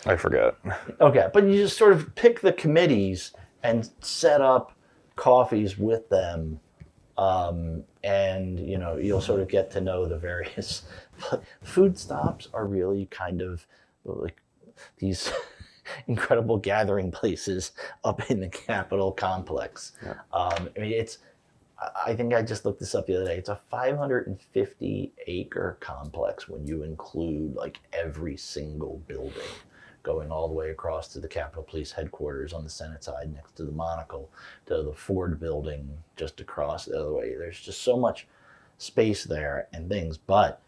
D: I forget.
B: Okay, but you just sort of pick the committees and set up coffees with them, and you'll sort of get to know the various food stops are really kind of like these incredible gathering places up in the Capitol complex. Yeah. I think I just looked this up the other day. It's a 550-acre complex when you include every single building, going all the way across to the Capitol Police headquarters on the Senate side next to the Monocle, to the Ford building just across the other way. There's just so much space there and things, but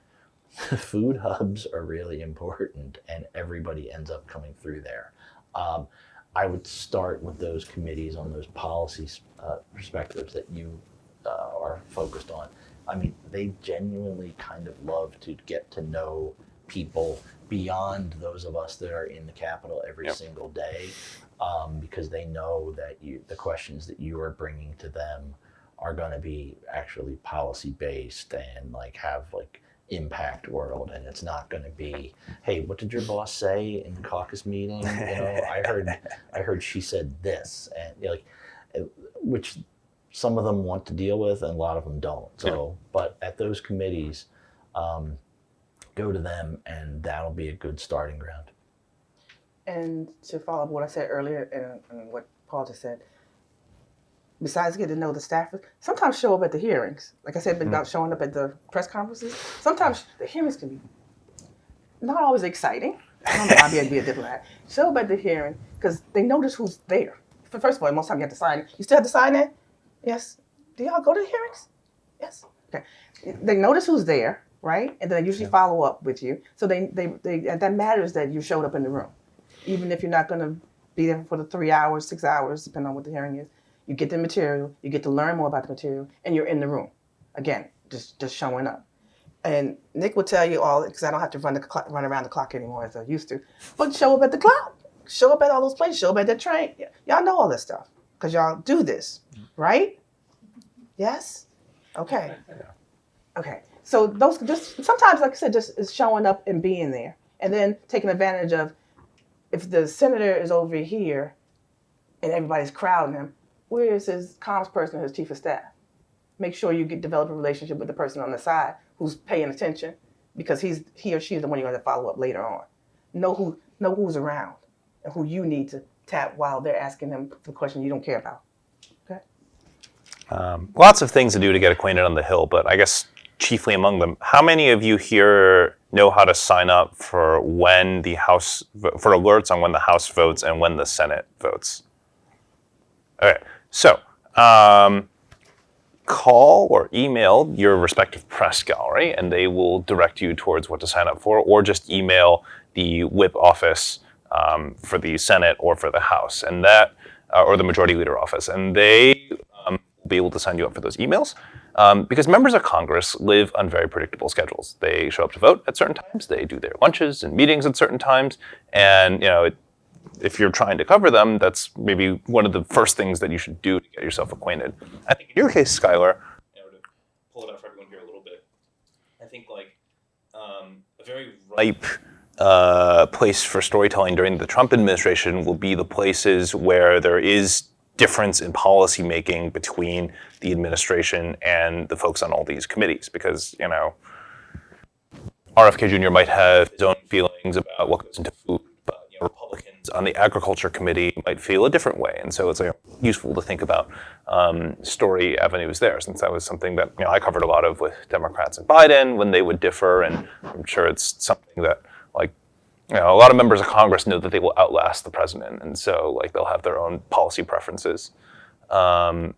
B: food hubs are really important, and everybody ends up coming through there. I would start with those committees on those policy perspectives that you are focused on. I mean, they genuinely kind of love to get to know people beyond those of us that are in the Capitol every single day, because they know that the questions that you are bringing to them are going to be actually policy based and have impact world, and it's not going to be, hey, what did your boss say in the caucus meeting? I heard she said this, and which some of them want to deal with and a lot of them don't. So, but at those committees, go to them, and that'll be a good starting ground.
C: And to follow up what I said earlier and what Paul just said, besides getting to know the staffers, sometimes show up at the hearings. Like I said about showing up at the press conferences, sometimes the hearings can be not always exciting. I don't know, I'll be a diplomat. Show up at the hearing because they notice who's there first of all, most time you have to sign. You still have to sign it? Yes. Do y'all go to the hearings? Yes. Okay. They notice who's there, right? And then they usually follow up with you. So they and that matters that you showed up in the room. Even if you're not going to be there for the 3 hours, 6 hours, depending on what the hearing is. You get the material, you get to learn more about the material, and you're in the room. Again, just showing up. And Nick will tell you all, because I don't have to run around the clock anymore as I used to, but show up at the clock. Show up at all those places. Show up at the train. Y'all know all this stuff because y'all do this, right? Yes? Okay. Okay. So those just sometimes, like I said, just is showing up and being there. And then taking advantage of if the senator is over here and everybody's crowding him, where is his comms person or his chief of staff? Make sure you develop a relationship with the person on the side who's paying attention because he or she is the one you're going to follow up later on. Know who's around and who you need to tap while they're asking them the question you don't care about. Okay.
D: Lots of things to do to get acquainted on the Hill, but I guess chiefly among them, how many of you here know how to sign up for when the House, for alerts on when the House votes and when the Senate votes? Okay, so call or email your respective press gallery and they will direct you towards what to sign up for, or just email the whip office for the Senate or for the House, and that, or the majority leader office, and they will be able to sign you up for those emails. Because members of Congress live on very predictable schedules. They show up to vote at certain times, they do their lunches and meetings at certain times, and if you're trying to cover them, that's maybe one of the first things that you should do to get yourself acquainted. I think in your case, Skylar, to pull it out for everyone here a little bit, I think a very ripe place for storytelling during the Trump administration will be the places where there is difference in policy making between the administration and the folks on all these committees, because RFK Jr. might have his own feelings about what goes into food, but Republicans on the agriculture committee might feel a different way, and so it's useful to think about story avenues there, since that was something that I covered a lot of with Democrats and Biden when they would differ, and I'm sure it's something that a lot of members of Congress know that they will outlast the president, and so they'll have their own policy preferences. If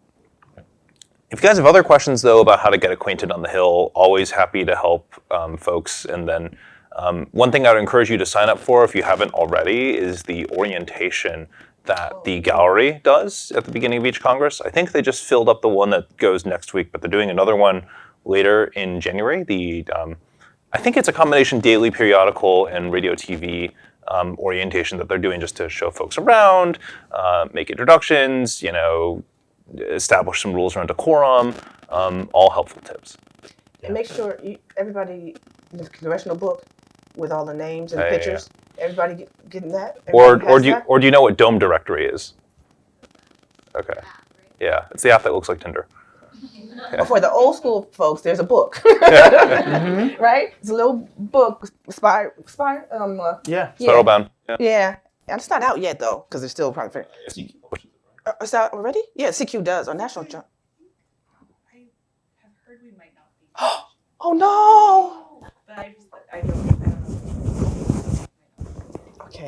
D: you guys have other questions, though, about how to get acquainted on the Hill, always happy to help folks. And then one thing I would encourage you to sign up for, if you haven't already, is the orientation that the gallery does at the beginning of each Congress. I think they just filled up the one that goes next week, but they're doing another one later in January. I think it's a combination daily periodical and radio TV orientation that they're doing just to show folks around, make introductions, establish some rules around decorum, all helpful tips.
C: And make sure everybody, the congressional book with all the names and pictures, everybody getting that?
D: Or do you know what Dome Directory is? Okay. Yeah, it's the app that looks like Tinder.
C: But for the old school folks, there's a book, right? It's a little book,
D: Spiral Bound.
C: Yeah, and it's not out yet though, because it's still probably. It's out already? Yeah, CQ does on National Jump.
G: I have heard we might not be.
C: Oh no!
G: But I don't know.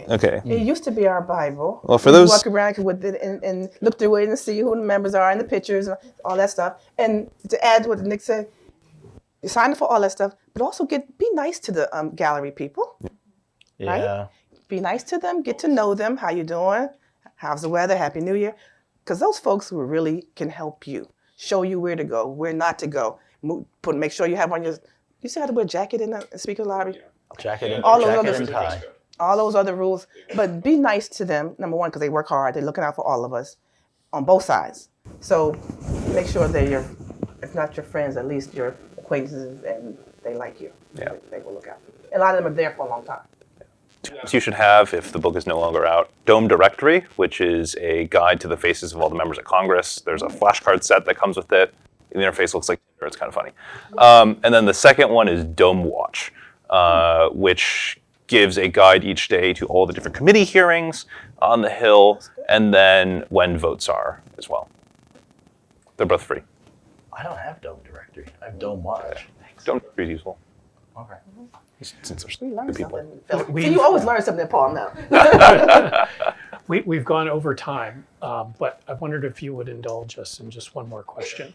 C: Okay. It used to be our Bible.
D: Well, for those,
C: walk around with it and look through it and see who the members are and the pictures and all that stuff. And to add to what Nick said, you sign up for all that stuff, but also be nice to the gallery people.
B: Yeah.
C: Right? Be nice to them. Get to know them. How you doing? How's the weather? Happy New Year. Because those folks who really can help you, show you where to go, where not to go. Make sure you have on your. You still have to wear a jacket in the speaker lobby.
B: Jacket and tie.
C: All those other rules, but be nice to them, number one, because they work hard. They're looking out for all of us on both sides. So make sure they're if not your friends, at least your acquaintances, and they like you.
D: Yeah.
C: They will look out for you. A lot of them are there for a long time.
D: Two apps you should have if the book is no longer out. Dome Directory, which is a guide to the faces of all the members of Congress. There's a flashcard set that comes with it. The interface looks like Tinder. It's kind of funny. And then the second one is Dome Watch, which gives a guide each day to all the different committee hearings on the Hill, and then when votes are as well. They're both free.
B: I don't have Dome Directory. I have Dome Watch.
D: Dome Directory is useful.
B: Okay.
D: Since there's
C: We learn
D: good people.
C: something. You always learn something, Paul, now.
A: We've gone over time, but I wondered if you would indulge us in just one more question.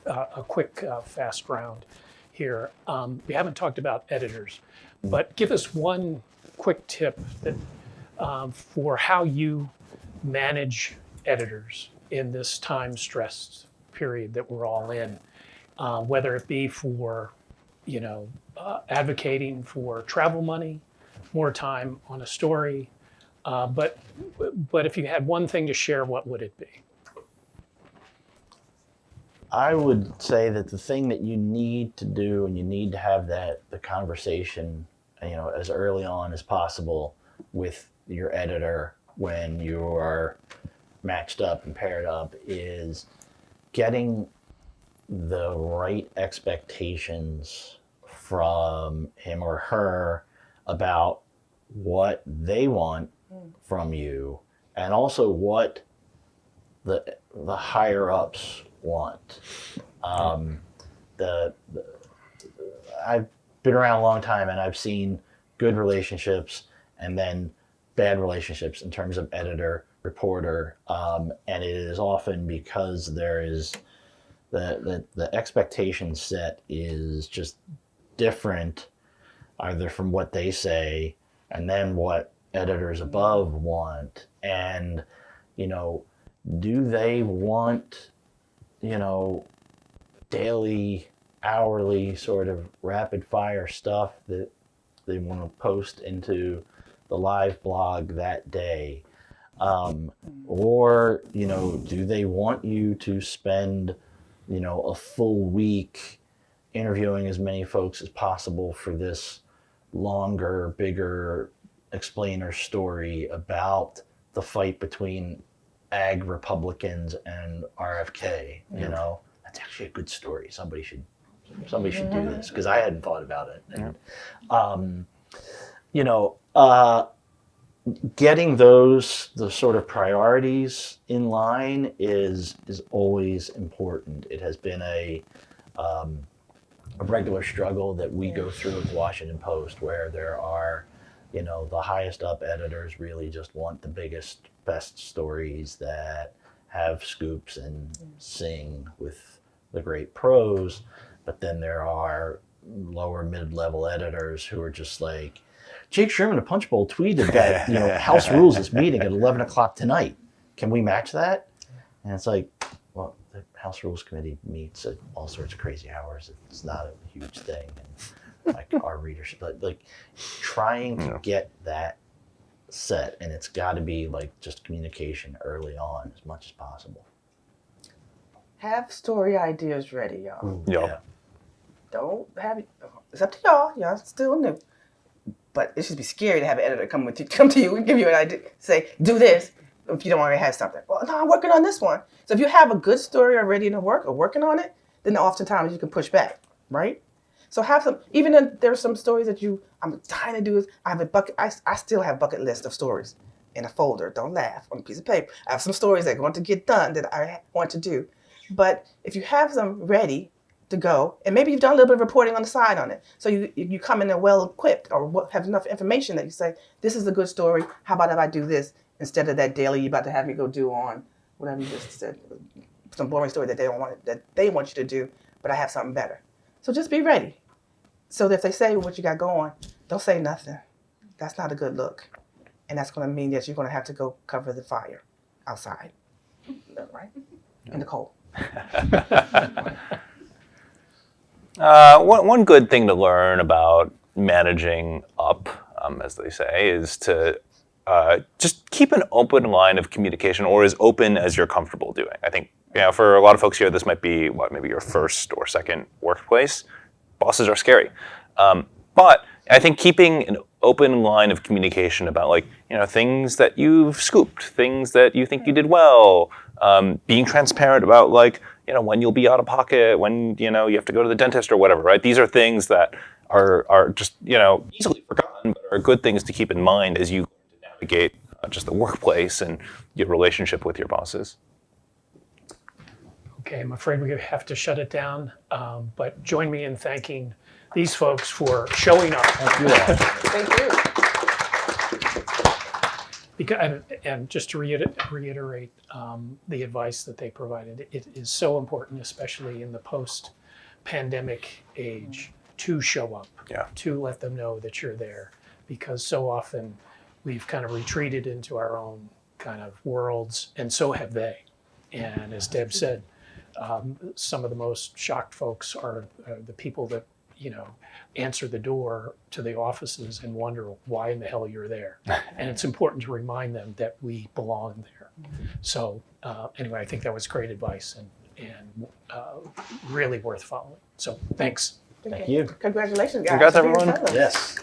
A: A quick, fast round here. We haven't talked about editors, but give us one quick tip that for how you manage editors in this time-stressed period that we're all in, whether it be for, advocating for travel money, more time on a story, but if you had one thing to share, what would it be?
B: I would say that the thing that you need to do, and you need to have the conversation, as early on as possible with your editor when you are matched up and paired up, is getting the right expectations from him or her about what they want from you, and also what the higher ups want. I've been around a long time, and I've seen good relationships and then bad relationships in terms of editor reporter, and it is often because there is the expectation set is just different, either from what they say and then what editors above want. And do they want daily, hourly sort of rapid fire stuff that they want to post into the live blog that day? Or do they want you to spend a full week interviewing as many folks as possible for this longer, bigger explainer story about the fight between ag Republicans and RFK? That's actually a good story. Somebody should do this, because I hadn't thought about it. And, getting the sort of priorities in line is always important. It has been a regular struggle that we go through at the Washington Post, where there are, the highest up editors really just want the biggest, best stories that have scoops and sing with the great prose. But then there are lower mid-level editors who are just like, Jake Sherman of Punchbowl tweeted that House Rules is meeting at 11 o'clock tonight. Can we match that? And it's like, well, the House Rules Committee meets at all sorts of crazy hours. It's not a huge thing. And like our readership, like trying to get that set, and it's got to be like just communication early on as much as possible.
C: Have story ideas ready, y'all.
B: Yeah.
C: Don't have it. It's up to y'all. Y'all still new. But it should be scary to have an editor come to you and give you an idea, say, do this, if you don't already have something. Well, no, I'm working on this one. So if you have a good story already in work or working on it, then oftentimes you can push back, right? So have some, even if there's some stories that I'm trying to do this, I have a bucket, I still have a bucket list of stories in a folder. Don't laugh, on a piece of paper. I have some stories that are going to get done that I want to do. But if you have them ready to go, and maybe you've done a little bit of reporting on the side on it, so you come in there well equipped, or have enough information that you say, this is a good story, how about if I do this instead of that daily you're about to have me go do on whatever you just said, some boring story that they want you to do, but I have something better. So just be ready. So that if they say what you got going, don't say nothing. That's not a good look. And that's going to mean that you're going to have to go cover the fire outside, right? In the cold.
D: One good thing to learn about managing up, as they say, is to just keep an open line of communication, or as open as you're comfortable doing. I think for a lot of folks here, this might be maybe your first or second workplace. Bosses are scary, but I think keeping an open line of communication about things that you've scooped, things that you think you did well, being transparent about when you'll be out of pocket, when you have to go to the dentist or whatever, right? These are things that are just easily forgotten, but are good things to keep in mind as you navigate just the workplace and your relationship with your bosses.
A: Okay, I'm afraid we have to shut it down, but join me in thanking these folks for showing up.
B: Thank you.
C: Thank you.
A: because and just to reiterate the advice that they provided, it is so important, especially in the post-pandemic age, to show up, to let them know that you're there, because so often we've kind of retreated into our own kind of worlds, and so have they. And as Deb said, some of the most shocked folks are the people that, you know, answer the door to the offices and wonder why in the hell you're there. And it's important to remind them that we belong there. So anyway, I think that was great advice and really worth following. So thanks.
B: Thank you.
C: Congratulations, guys.
D: Congrats, everyone.
B: Yes.